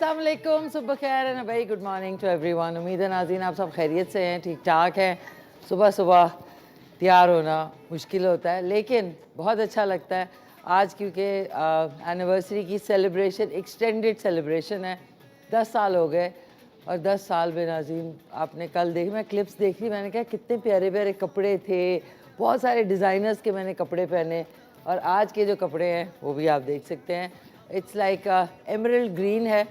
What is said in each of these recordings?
अस्सलाम वालेकुम, सुबह खैर and very good morning to everyone. उम्मीद है नाज़रीन आप सब खैरियत से हैं, ठीक ठाक हैं। सुबह सुबह तैयार होना मुश्किल होता है लेकिन बहुत अच्छा लगता है आज, क्योंकि एनिवर्सरी की सेलिब्रेशन, एक्सटेंडेड सेलिब्रेशन है। 10 साल हो गए और 10 साल में नाज़रीन आपने कल देखी, मैं क्लिप्स देख रही, मैंने कहा कितने प्यारे प्यारे कपड़े थे, बहुत सारे डिज़ाइनर्स के मैंने कपड़े पहने और आज के जो कपड़े हैं वो भी आप देख सकते हैं। इट्स लाइक एमरल्ड ग्रीन है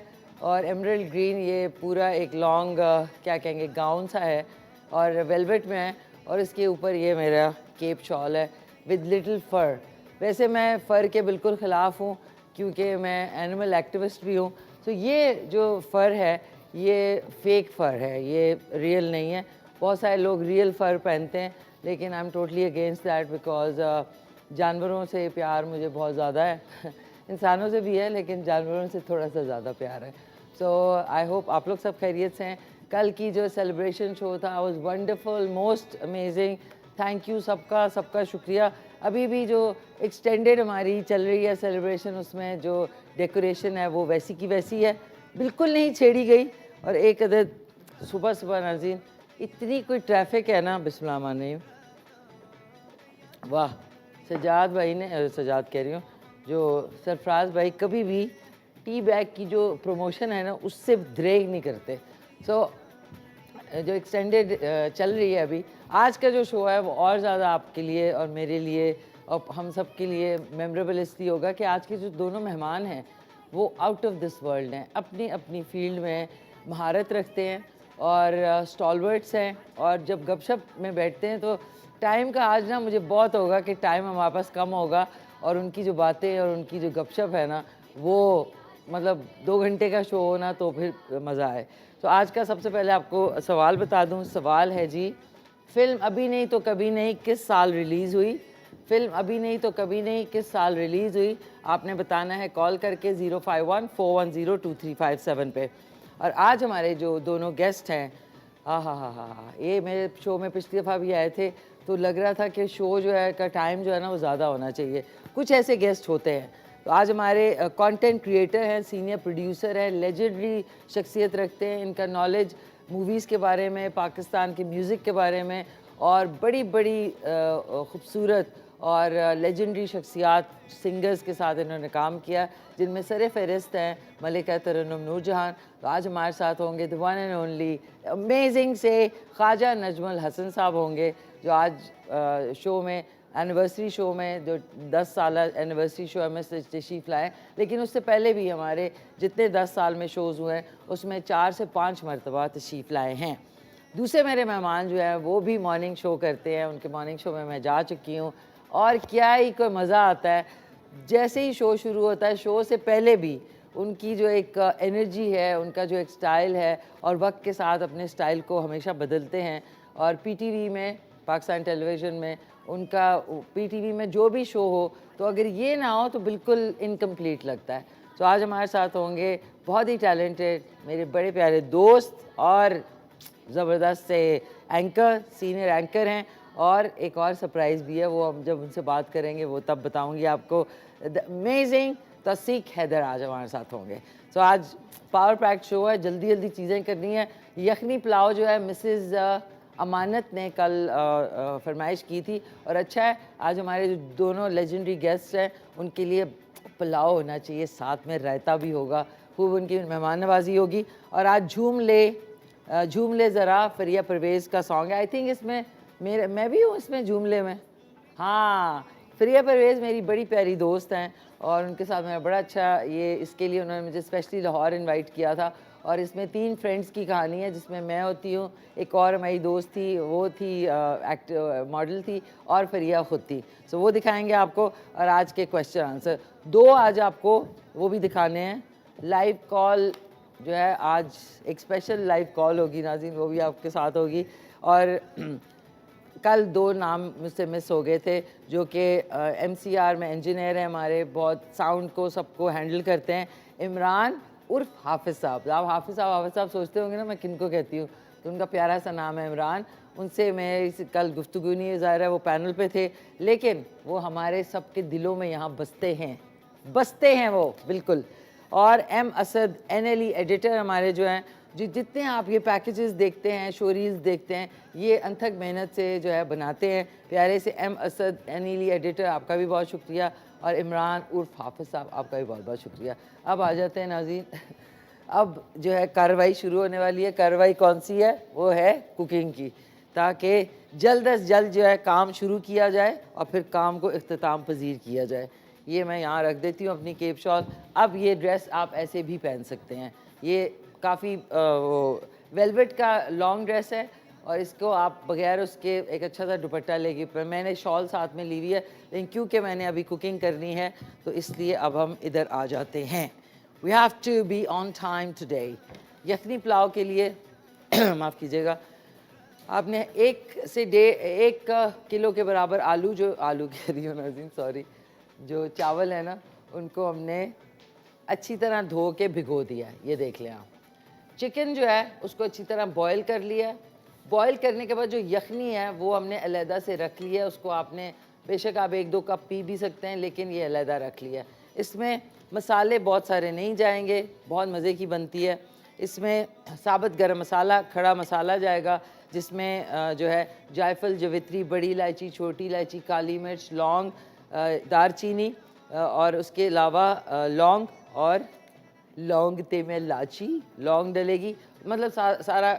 और एमरल्ड ग्रीन ये पूरा एक लॉन्ग क्या कहेंगे गाउन सा है और वेलवेट में है और इसके ऊपर ये मेरा केप शॉल है विद लिटिल फ़र। वैसे मैं फ़र के बिल्कुल ख़िलाफ़ हूँ क्योंकि मैं एनिमल एक्टिविस्ट भी हूँ। तो ये जो फ़र है ये फेक फ़र है, ये रियल नहीं है। बहुत सारे लोग रियल फ़र पहनते हैं लेकिन I am totally against that because जानवरों से प्यार मुझे बहुत ज़्यादा है इंसानों से भी है लेकिन जानवरों से थोड़ा सा ज़्यादा प्यार है। सो आई होप आप लोग सब खैरियत से हैं। कल की जो सेलिब्रेशन शो था was wonderful, most amazing. Thank you सबका, सबका शुक्रिया। अभी भी जो एक्सटेंडेड हमारी चल रही है सेलिब्रेशन, उसमें जो डेकोरेशन है वो वैसी की वैसी है, बिल्कुल नहीं छेड़ी गई। और एक अदद सुबह सुबह नाज़रीन इतनी कोई ट्रैफिक है ना, बिस्मिल्लाह माने, वाह। सजाद भाई ने, सजाद कह रही हूँ, जो सरफराज भाई कभी भी टी बैग की जो प्रमोशन है ना उससे द्रेग नहीं करते। सो जो एक्सटेंडेड चल रही है अभी, आज का जो शो है वो और ज़्यादा आपके लिए और मेरे लिए और हम सब के लिए मेमोरेबल इसलिए होगा कि आज के जो दोनों मेहमान हैं वो आउट ऑफ दिस वर्ल्ड हैं, अपनी अपनी फील्ड में महारत रखते हैं और स्टॉलवर्ड्स हैं। और जब गपशप में बैठते हैं तो टाइम का आज ना मुझे बहुत होगा कि टाइम हमारे पास कम होगा और उनकी जो बातें और उनकी जो गपशप है ना वो मतलब 2 घंटे का शो हो ना तो फिर मज़ा आए। तो आज का सबसे पहले आपको सवाल बता दूं। सवाल है जी, फिल्म अभी नहीं तो कभी नहीं किस साल रिलीज़ हुई? फिल्म अभी नहीं तो कभी नहीं किस साल रिलीज़ हुई? आपने बताना है कॉल करके 051-410-2357 पे। और आज हमारे जो दोनों गेस्ट हैं, हाँ, ये मेरे शो में पिछली दफ़ा भी आए थे तो लग रहा था कि शो जो है का टाइम जो है ना वो ज़्यादा होना चाहिए। कुछ ऐसे गेस्ट होते हैं। तो आज हमारे कंटेंट क्रिएटर हैं, सीनियर प्रोड्यूसर हैं, लेजेंडरी शख्सियत रखते हैं। इनका नॉलेज मूवीज़ के बारे में, पाकिस्तान के म्यूज़िक के बारे में और बड़ी बड़ी खूबसूरत और लेजेंडरी शख्सियात सिंगर्स के साथ इन्होंने काम किया, जिनमें सर फ़हरिस्त हैं मलिका तरन्नुम नूरजहान। तो आज हमारे साथ होंगे the one and only amazing से ख्वाजा नजमुल हसन साहब होंगे, जो आज शो में एनिवर्सरी शो में जो 10 साल एनिवर्सरी शो में से तशरीफ़ लाए। लेकिन उससे पहले भी हमारे जितने 10 साल में शोज़ हुए हैं उसमें 4 से 5 मरतबा तशरीफ़ लाए हैं। दूसरे मेरे मेहमान जो हैं वो भी मॉर्निंग शो करते हैं, उनके मॉर्निंग शो में मैं जा चुकी हूँ और क्या ही कोई मज़ा आता है। जैसे ही शो शुरू होता है, शो से पहले भी उनकी जो एक एनर्जी है, उनका जो एक स्टाइल है और वक्त के साथ अपने स्टाइल को हमेशा बदलते हैं। और पीटीवी में, पाकिस्तान टेलीविज़न में उनका, पीटीवी में जो भी शो हो तो अगर ये ना हो तो बिल्कुल इनकम्प्लीट लगता है। तो आज हमारे साथ होंगे बहुत ही टैलेंटेड मेरे बड़े प्यारे दोस्त और ज़बरदस्त से एंकर, सीनियर एंकर हैं। और एक और सरप्राइज़ भी है, वो हम जब उनसे बात करेंगे वो तब बताऊंगी आपको। द अमेजिंग तौसीक हैदर आज हमारे साथ होंगे। तो आज पावर पैक शो है, जल्दी जल्दी चीज़ें करनी है। यखनी पुलाव जो है मिसेज़ अमानत ने कल फरमाइश की थी और अच्छा है आज हमारे जो दोनों लेजेंडरी गेस्ट हैं उनके लिए पुलाव होना चाहिए, साथ में रायता भी होगा, खूब उनकी मेहमान नवाजी होगी। और आज झूम ले ज़रा फरिया परवेज़ का सॉन्ग है। आई थिंक इसमें मैं भी हूँ इसमें झूमले में। हाँ, फरिया परवेज़ मेरी बड़ी प्यारी दोस्त हैं और उनके साथ मेरा बड़ा अच्छा, ये इसके लिए उन्होंने मुझे स्पेशली लाहौर इनवाइट किया था। और इसमें 3 फ्रेंड्स की कहानी है जिसमें मैं होती हूँ, एक और हमारी दोस्त थी, वो थी मॉडल थी और फरिया खुद थी। सो वो दिखाएंगे आपको। और आज के क्वेश्चन आंसर 2 आज आपको वो भी दिखाने हैं। लाइव कॉल जो है आज एक स्पेशल लाइव कॉल होगी नाज़रीन, वो भी आपके साथ होगी। और कल 2 नाम मुझसे मिस हो गए थे जो कि एमसीआर में इंजीनियर हैं हमारे, बहुत साउंड को सबको हैंडल करते हैं। इमरान उर्फ हाफिज़ साहब। आप हाफिज़ साहब सोचते होंगे ना मैं किन को कहती हूँ, तो उनका प्यारा सा नाम है इमरान। उनसे मैं कल गुफ्तगू नहीं, ज़ाहिर है वो पैनल पे थे लेकिन वो हमारे सब के दिलों में यहाँ बसते हैं वो बिल्कुल। और एम असद NLE एडिटर हमारे जो हैं, जितने आप ये पैकेजेस देखते हैं, स्टोरीज देखते हैं, ये अनथक मेहनत से जो है बनाते हैं प्यारे से। एम असद NLE एडिटर, आपका भी बहुत शुक्रिया। और इमरान उर्फ हाफिज़ साहब, आपका भी बहुत बहुत शुक्रिया। अब आ जाते हैं नाज़रीन, अब जो है कार्रवाई शुरू होने वाली है। कार्रवाई कौन सी है? वो है कुकिंग की, ताकि जल्द अज जल्द जो है काम शुरू किया जाए और फिर काम को इख्तिताम पजीर किया जाए। ये मैं यहाँ रख देती हूँ अपनी केप शॉल। अब ये ड्रेस आप ऐसे भी पहन सकते हैं, ये काफ़ी वो वेलवेट का लॉन्ग ड्रेस है और इसको आप बगैर उसके एक अच्छा सा दुपट्टा लेके, पर मैंने शॉल साथ में ली हुई है, लेकिन क्योंकि मैंने अभी कुकिंग करनी है तो इसलिए अब हम इधर आ जाते हैं। We have to be on time today. Yakhni pulao के लिए माफ़ कीजिएगा, आपने 1 किलो के बराबर आलू कह रही हूँ नाज़रीन, सॉरी, जो चावल है ना, उनको हमने अच्छी तरह धो के भिगो दिया है। ये देख लें आप। चिकन जो है उसको अच्छी तरह बॉयल कर लिया है। बॉयल करने के बाद जो यखनी है वो हमने अलहदा से रख लिया है। उसको आपने बेशक आप 1-2 कप पी भी सकते हैं, लेकिन ये अलहदा रख लिया है। इसमें मसाले बहुत सारे नहीं जाएंगे, बहुत मज़े की बनती है। इसमें साबुत गरम मसाला, खड़ा मसाला जाएगा, जिसमें जो है जायफल, जवित्री, बड़ी इलायची, छोटी इलायची, काली मिर्च, लौंग, दारचीनी और उसके अलावा लौंग और लौंग ते में लाची, लौंग डलेगी, मतलब सारा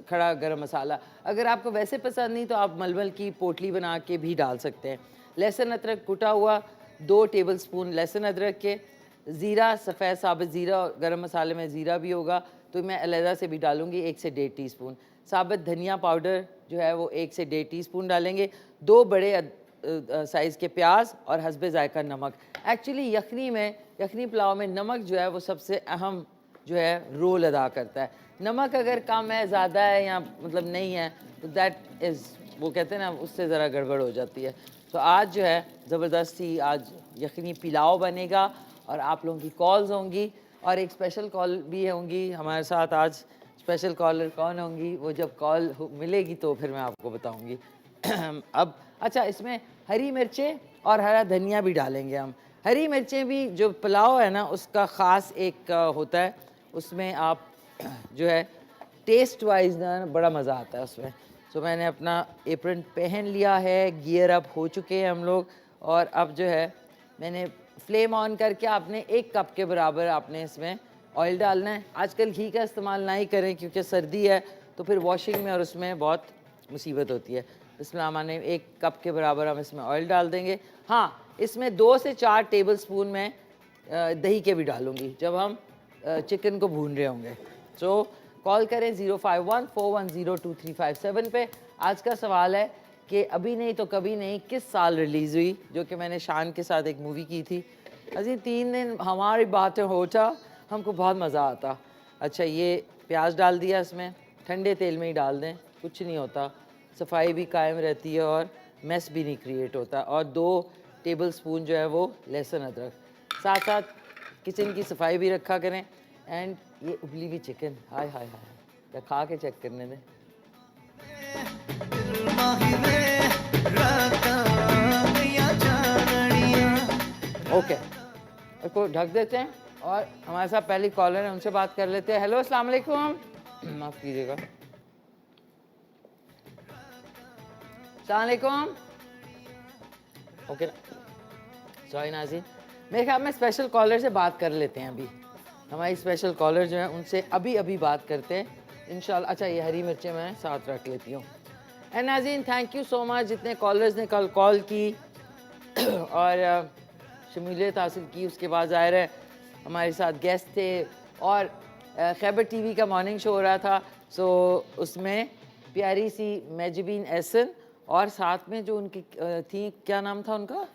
खड़ा गरम मसाला। अगर आपको वैसे पसंद नहीं तो आप मलमल की पोटली बना के भी डाल सकते हैं। लहसुन अदरक कुटा हुआ 2 टेबलस्पून लहसुन अदरक के, ज़ीरा, सफ़ेद साबित ज़ीरा, और गरम मसाले में ज़ीरा भी होगा तो मैं अलहदा से भी डालूँगी 1 से 1.5 टीस्पून। साबित धनिया पाउडर जो है वो 1 से 1.5 टीस्पून डालेंगे। 2 बड़े साइज़ के प्याज और हस्बे ज़ायका नमक। एक्चुअली यखनी पुलाव में नमक जो है वो सबसे अहम जो है रोल अदा करता है। नमक अगर कम है, ज़्यादा है या मतलब नहीं है तो दैट इज़, वो कहते हैं ना, उससे ज़रा गड़बड़ हो जाती है। तो आज जो है ज़बरदस्ती आज यखनी पुलाव बनेगा और आप लोगों की कॉल्स होंगी और एक स्पेशल कॉल भी होंगी हमारे साथ। आज स्पेशल कॉलर कौन होंगी वो जब कॉल मिलेगी तो फिर मैं आपको बताऊँगी। अब अच्छा, इसमें हरी मिर्चें और हरा धनिया भी डालेंगे हम। हरी मिर्चें भी, जो पुलाव है ना उसका ख़ास एक होता है, उसमें आप जो है टेस्ट वाइज ना बड़ा मज़ा आता है उसमें। तो मैंने अपना एप्रन पहन लिया है, गियर अप हो चुके हैं हम लोग, और अब जो है मैंने फ्लेम ऑन करके आपने 1 कप के बराबर आपने इसमें ऑयल डालना है। आजकल घी का इस्तेमाल ना ही करें क्योंकि सर्दी है तो फिर वॉशिंग में और उसमें बहुत मुसीबत होती है। इसमें मैंने 1 कप के बराबर हम इसमें ऑयल डाल देंगे। हाँ, इसमें 2 से 4 टेबलस्पून में दही के भी डालूँगी जब हम चिकन को भून रहे होंगे। सो कॉल करें 05141022357 पे। आज का सवाल है कि अभी नहीं तो कभी नहीं किस साल रिलीज़ हुई, जो कि मैंने शान के साथ एक मूवी की थी। अजी 3 दिन हमारी बातें होता, हमको बहुत मज़ा आता। अच्छा, ये प्याज डाल दिया इसमें, ठंडे तेल में ही डाल दें, कुछ नहीं होता, सफाई भी कायम रहती है और मैस भी नहीं क्रिएट होता। और 2 टेबलस्पून जो है वो लहसुन अदरक, साथ साथ किचन की सफाई भी रखा करें। एंड ये उबली हुई चिकन, हाय हाय हाय, क्या खा के चेक करने दें। ओके, इसको ढक देते हैं और हमारे साथ पहली कॉलर है, उनसे बात कर लेते हैं। हेलो, अस्सलाम वालेकुम। माफ़ कीजिएगा, अस्सलाम वालेकुम। ओके, सॉरी नाज़रीन, मेरे ख्याल में स्पेशल कॉलर से बात कर लेते हैं अभी। हमारी स्पेशल कॉलर जो है उनसे अभी बात करते हैं इंशाल्लाह। अच्छा, ये हरी मिर्चें मैं साथ रख लेती हूँ। एंड नाज़रीन, थैंक यू सो मच जितने कॉलर्स ने कल कॉल की और शमूलियत हासिल की। उसके बाद ज़ाहिर है हमारे साथ गेस्ट थे और खैबर टीवी का मॉर्निंग शो हो रहा था, सो उसमें प्यारी सी मेजबीन एहसन और साथ में जो उनकी थी, क्या नाम था उनका,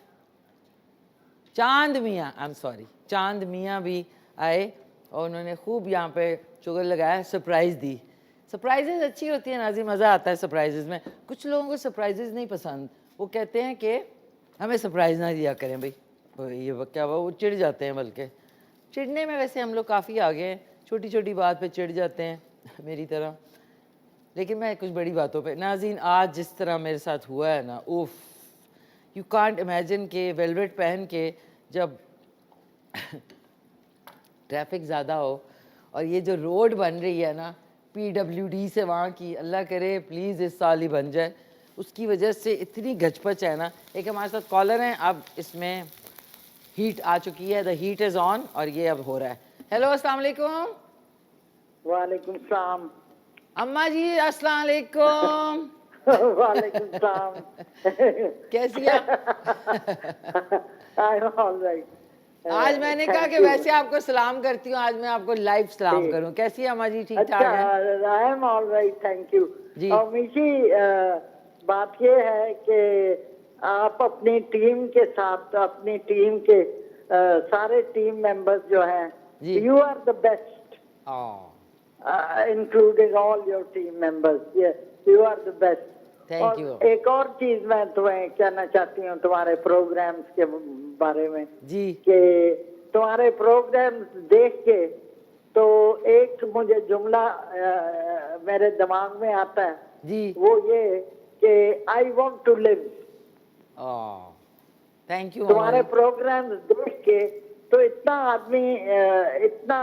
चांद मियाँ, आई एम सॉरी, चांद मियाँ भी आए और उन्होंने खूब यहाँ पे शुगर लगाया, सरप्राइज़ दी। सरप्राइजेज़ अच्छी होती है नाज़ी, मज़ा आता है सरप्राइजेज़ में। कुछ लोगों को सरप्राइजेज़ नहीं पसंद, वो कहते हैं कि हमें सरप्राइज़ ना दिया करें भाई, ये क्या हुआ, वो चिढ़ जाते हैं। बल्कि चिढ़ने में वैसे हम लोग काफ़ी आगे हैं, छोटी छोटी बात पे चिढ़ जाते हैं मेरी तरह, लेकिन मैं कुछ बड़ी बातों पे। नाज़रीन, आज जिस तरह मेरे साथ हुआ है ना, उफ, यू कांट इमेजिन के वेलवेट पहन के जब ट्रैफिक ज़्यादा हो और ये जो रोड बन रही है ना PWD से वहाँ की, अल्लाह करे प्लीज़ इस साल ही बन जाए, उसकी वजह से इतनी गचपच है ना। एक हमारे साथ कॉलर हैं, अब इसमें हीट आ चुकी है, द हीट इज़ ऑन और ये अब हो रहा है। हेलो अस्सलाम वालेकुम। वालेकुम सलाम। अम्मा जी अस्सलाम वालेकुम। वालेकुम सलाम। कैसी हैं? I am all right. आज मैंने कहा कि वैसे आपको सलाम करती हूँ, आज मैं आपको लाइव सलाम करूँ। कैसी है अम्मा जी, ठीक ठाक अच्छा, हैं? I am all right, thank you. जी। और मिशी, बात ये है कि आप अपनी टीम के साथ, अपनी टीम के सारे टीम मेंबर्स जो हैं, जी। You are the best, including all your team members, you are the best. Thank you और एक और चीज मैं तुम्हें कहना चाहती हूँ तुम्हारे प्रोग्राम्स के बारे में जी। कि तुम्हारे प्रोग्राम्स देख के तो एक मुझे जुमला मेरे दिमाग में आता है जी। वो ये कि I want to live. Thank you तुम्हारे प्रोग्राम्स देख के तो इतना आदमी इतना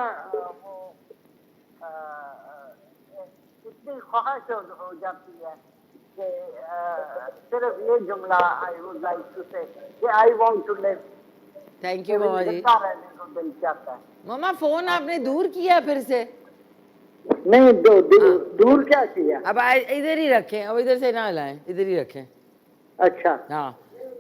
इतनी ख्वाहिश हो जाती है कि सिर्फ ये जुमला I would like to say कि I want to live. Thank you मामा जी। जिंदा रहने को दिल चाहता है। मामा फोन आपने दूर किया फिर से? नहीं, दूर क्या किया? अब इधर ही रखें, अब इधर से ना लाएं, इधर ही रखें। अच्छा हाँ,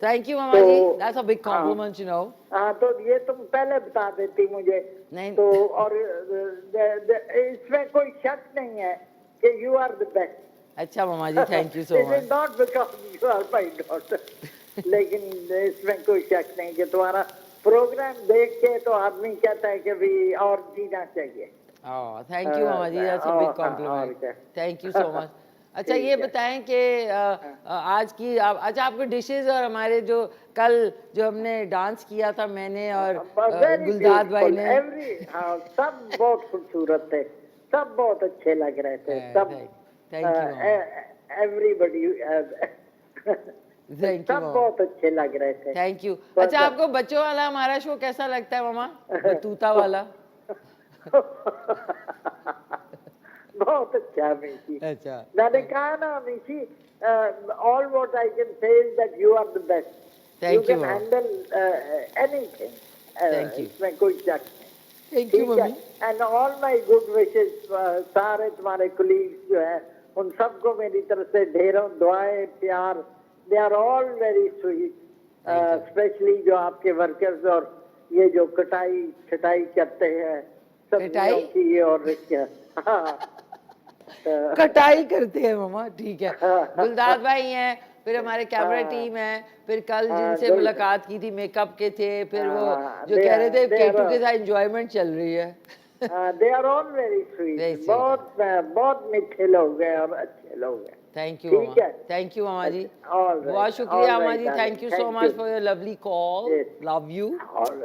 थैंक यू मामा जी, that's a big compliment you know. हाँ, तो ये तुम पहले बता देती मुझे। नहीं तो और इसमें कोई शक नहीं है कि यू आर द बेस्ट। अच्छा मामा जी, thank you so it much. Is not because you are my daughter, लेकिन इसमें कोई शक नहीं कि तुम्हारा प्रोग्राम देख के तो आदमी कहता है कि भी और जीना चाहिए। थैंक यू मामा जी, that's a big compliment, thank you so much. अच्छा ये बताएं कि आज की अच्छा आपको डिशेस और हमारे जो कल जो हमने डांस किया था मैंने और गुलदाद भाई ने, सब बहुत खूबसूरत थे, सब बहुत अच्छे लग रहे थे, सब। Thank you everybody thank you सब बहुत अच्छे लग रहे थे। Thank you. अच्छा आपको बच्चों वाला हमारा शो कैसा लगता है मामा, बतूता वाला? बहुत अच्छा मिशी। अच्छा मैंने कहा ना Mishi, all what I can say is that you are the best. You can handle anything, इसमें कोई शक नहीं। Thank you mummy. And all my good wishes, सारे तुम्हारे कोलीग्स जो हैं उन सबको मेरी तरफ से ढेरों दुआएं, प्यार। They are all very sweet, specially जो आपके वर्कर्स और ये जो कटाई छटाई करते हैं सब्जियों की और हाँ कटाई करते हैं मामा, ठीक है। गुलदाद भाई हैं, फिर हमारे कैमरा टीम है, फिर कल जिनसे मुलाकात की थी मेकअप के थे, फिर वो जो कह रहे थे केटू के साथ एंजॉयमेंट चल रही है। They are all very sweet, बहुत मीठे लोग हैं और अच्छे लोग हैं। थैंक यू मामा, थैंक यू मामा जी, बहुत शुक्रिया मामा जी, thank you so much for your lovely call, love you,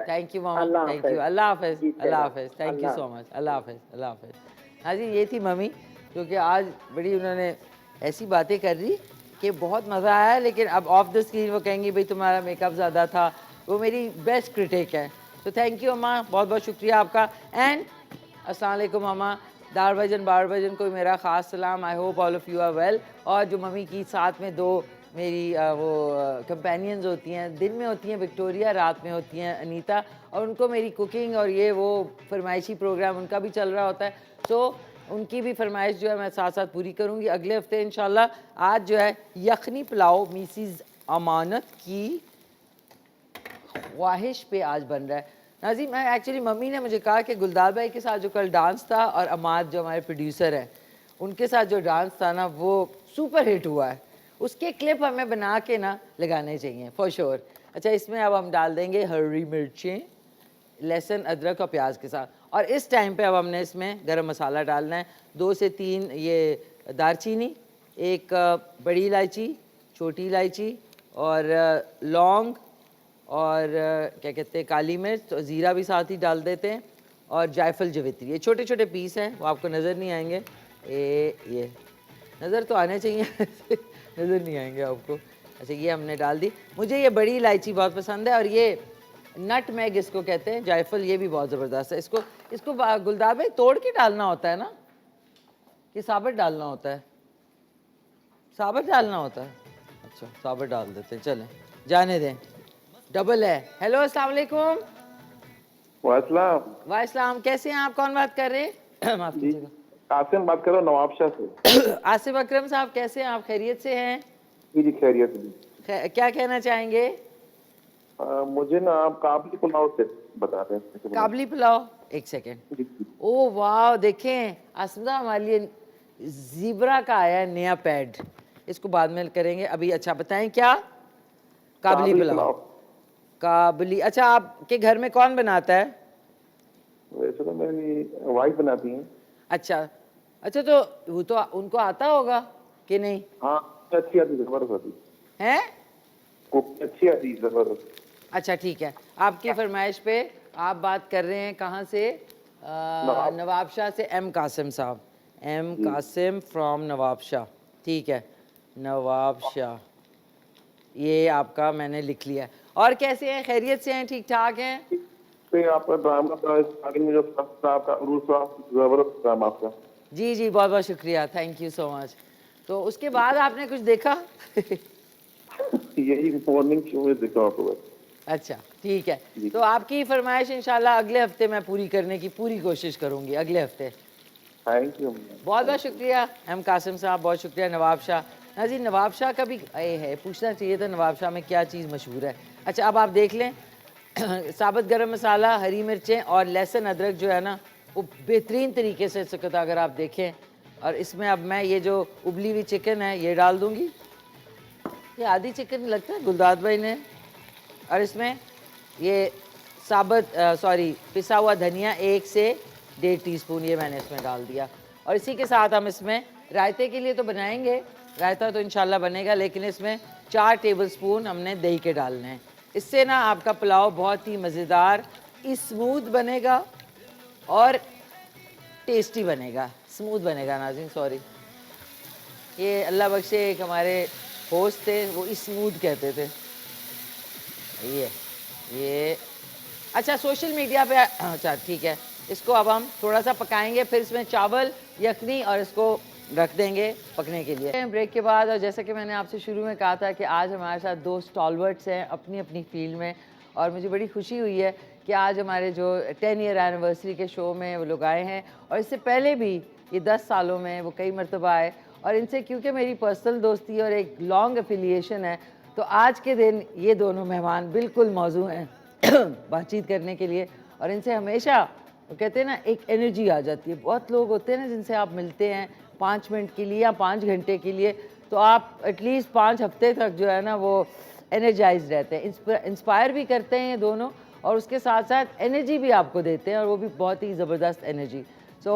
thank you मामा, थैंक यू, अल्लाह हाफिज, अल्लाह हाफिज, थैंक यू सो मच, अल्लाह हाफिज, अल्लाह हाफिज। हाँ जी, ये थी मम्मी जो कि आज बड़ी उन्होंने ऐसी बातें कर रही कि बहुत मज़ा आया, लेकिन अब ऑफ द स्क्रीन वो कहेंगी भाई तुम्हारा मेकअप ज़्यादा था। वो मेरी बेस्ट क्रिटिक है, तो थैंक यू अम्मा, बहुत बहुत शुक्रिया आपका। एंड अस्सलाम वालेकुम अम्मा, दार भाईजन बार भाईजन को मेरा ख़ास सलाम, I hope all of you are well. और जो मम्मी की साथ में दो मेरी वो कंपेनियंस होती हैं, दिन में होती हैं विक्टोरिया, रात में होती हैं अनीता, और उनको मेरी कुकिंग और ये वो फरमाइशी प्रोग्राम उनका भी चल रहा होता है, तो उनकी भी फरमाइश जो है मैं साथ साथ पूरी करूँगी अगले हफ्ते इंशाल्लाह। आज जो है यखनी पुलाव मिसिज़ अमानत की ख्वाहिश पे आज बन रहा है। नाज़ी मैं एक्चुअली मम्मी ने मुझे कहा कि गुलदार भाई के साथ जो कल डांस था और अमाद जो हमारे प्रोड्यूसर हैं उनके साथ जो डांस था ना वो सुपर हिट हुआ है, उसके क्लिप हमें बना के ना लगाने चाहिए फॉर श्योर। अच्छा इसमें अब हम डाल देंगे हरी मिर्चें, लहसुन, अदरक और प्याज के साथ, और इस टाइम पे अब हमने इसमें गरम मसाला डालना है, 2 से 3 ये दालचीनी, एक बड़ी इलायची, छोटी इलायची और लौंग और क्या कहते हैं काली मिर्च, तो ज़ीरा भी साथ ही डाल देते हैं, और जायफल जवित्री, ये छोटे छोटे पीस हैं, वो आपको नज़र नहीं आएंगे, ये नज़र तो आने चाहिए नज़र नहीं आएंगे आपको। अच्छा ये हमने डाल दी, मुझे ये बड़ी इलायची बहुत पसंद है, और ये नटमेग इसको कहते हैं, जायफल, ये भी बहुत ज़बरदस्त है। इसको इसको गुलदार भाई तोड़ के डालना होता है ना, कि साबुत डालना होता है? साबुत डालना होता है, अच्छा साबुत डाल देते हैं, चलें जाने दें। डबल है। हेलो अस्सलाम वालेकुम। वालेकुम, कैसे हैं आप? कौन बात कर रहे हैं? माफ कीजिएगा, कासिम बात कर रहा हूँ नवाबशाह से। आसिफ अकरम साहब, कैसे हैं आप? खैरियत से हैं? जी जी खैरियत जी। क्या कहना चाहेंगे? मुझे ना आप काबली पुलाव से बता रहे हैं। काबली पुलाव, एक सेकेंड। जी, जी। ओ वाह, देखें आसिफ साहब, हमारे लिए ज़ीब्रा का आया है नया पैड, इसको बाद में करेंगे। अभी अच्छा बताएं क्या? काबली पुलाव। काबली, अच्छा आपके घर में कौन बनाता है? वैसे तो मेरी वाइफ बनाती हैं। अच्छा अच्छा, तो वो तो उनको आता होगा कि नहीं? हाँ अच्छी आती, जबरदस्त आती हैं? कुकिंग अच्छी आती, जबरदस्त। अच्छा ठीक है, आपकी फरमाइश पे आप बात कर रहे हैं कहाँ से? नवाबशाह से। एम कासिम साहब, एम कासिम फ्रॉम नवाबशाह, ठीक है नवाबशाह, ये आपका मैंने लिख लिया। और कैसे हैं? खैरियत से हैं? ठीक ठाक हैं? तो आपका ड्रामा था स्टार्टिंग में जो आपका उर्स था, जबरदस्त ड्रामा आपका। जी जी, बहुत बहुत शुक्रिया, थैंक यू सो मच। तो उसके बाद आपने कुछ देखा? यही मॉर्निंग शो में देखा आपको बस। अच्छा ठीक है, तो आपकी फरमाइश इंशाल्लाह अगले हफ्ते मैं पूरी करने की पूरी कोशिश करूंगी, अगले हफ्ते। Thank you. बहुत बहुत शुक्रिया एम कासिम साहब, बहुत शुक्रिया। नवाब शाह, नाजी नवाब शाह का भी है, पूछना चाहिए था नवाब शाह में क्या चीज़ मशहूर है। अच्छा अब आप देख लें, साबुत गरम मसाला, हरी मिर्चें और लहसुन अदरक जो है ना, वो बेहतरीन तरीके से सकता अगर आप देखें। और इसमें अब मैं ये जो उबली हुई चिकन है ये डाल दूँगी, ये आधी चिकन लगता है गुलदाद भाई ने। और इसमें ये साबुत सॉरी पिसा हुआ धनिया 1 से 1.5 टीस्पून ये मैंने इसमें डाल दिया। और इसी के साथ हम इसमें रायते के लिए तो बनाएंगे, रायता तो इंशाल्लाह बनेगा, लेकिन इसमें 4 टेबलस्पून हमने दही के डालने हैं। इससे ना आपका पुलाव बहुत ही मज़ेदार, स्मूथ बनेगा और टेस्टी बनेगा। स्मूथ बनेगा नाज़रीन, सॉरी, ये अल्लाह बख्शे एक हमारे होस्ट थे, वो स्मूथ कहते थे। ये अच्छा सोशल मीडिया पे, अच्छा ठीक है, इसको अब हम थोड़ा सा पकाएंगे, फिर इसमें चावल यखनी और इसको रख देंगे पकने के लिए ब्रेक के बाद। और जैसा कि मैंने आपसे शुरू में कहा था कि आज हमारे साथ 2 स्टॉलवर्ड्स हैं अपनी अपनी फील्ड में, और मुझे बड़ी खुशी हुई है कि आज हमारे जो 10 ईयर एनिवर्सरी के शो में वो लोग आए हैं, और इससे पहले भी ये 10 सालों में वो कई मरतबा आए। और इनसे क्योंकि मेरी पर्सनल दोस्ती और एक लॉन्ग एफिलिएशन है, तो आज के दिन ये दोनों मेहमान बिल्कुल मौजू हैं बातचीत करने के लिए। और इनसे हमेशा वो कहते हैं ना एक एनर्जी आ जाती है। बहुत लोग होते हैं ना जिनसे आप मिलते हैं 5 मिनट के लिए या 5 घंटे के लिए, तो आप एटलीस्ट 5 हफ्ते तक जो है ना वो एनर्जाइज रहते हैं, इंस्पायर भी करते हैं ये दोनों, और उसके साथ साथ एनर्जी भी आपको देते हैं, और वो भी बहुत ही ज़बरदस्त एनर्जी। सो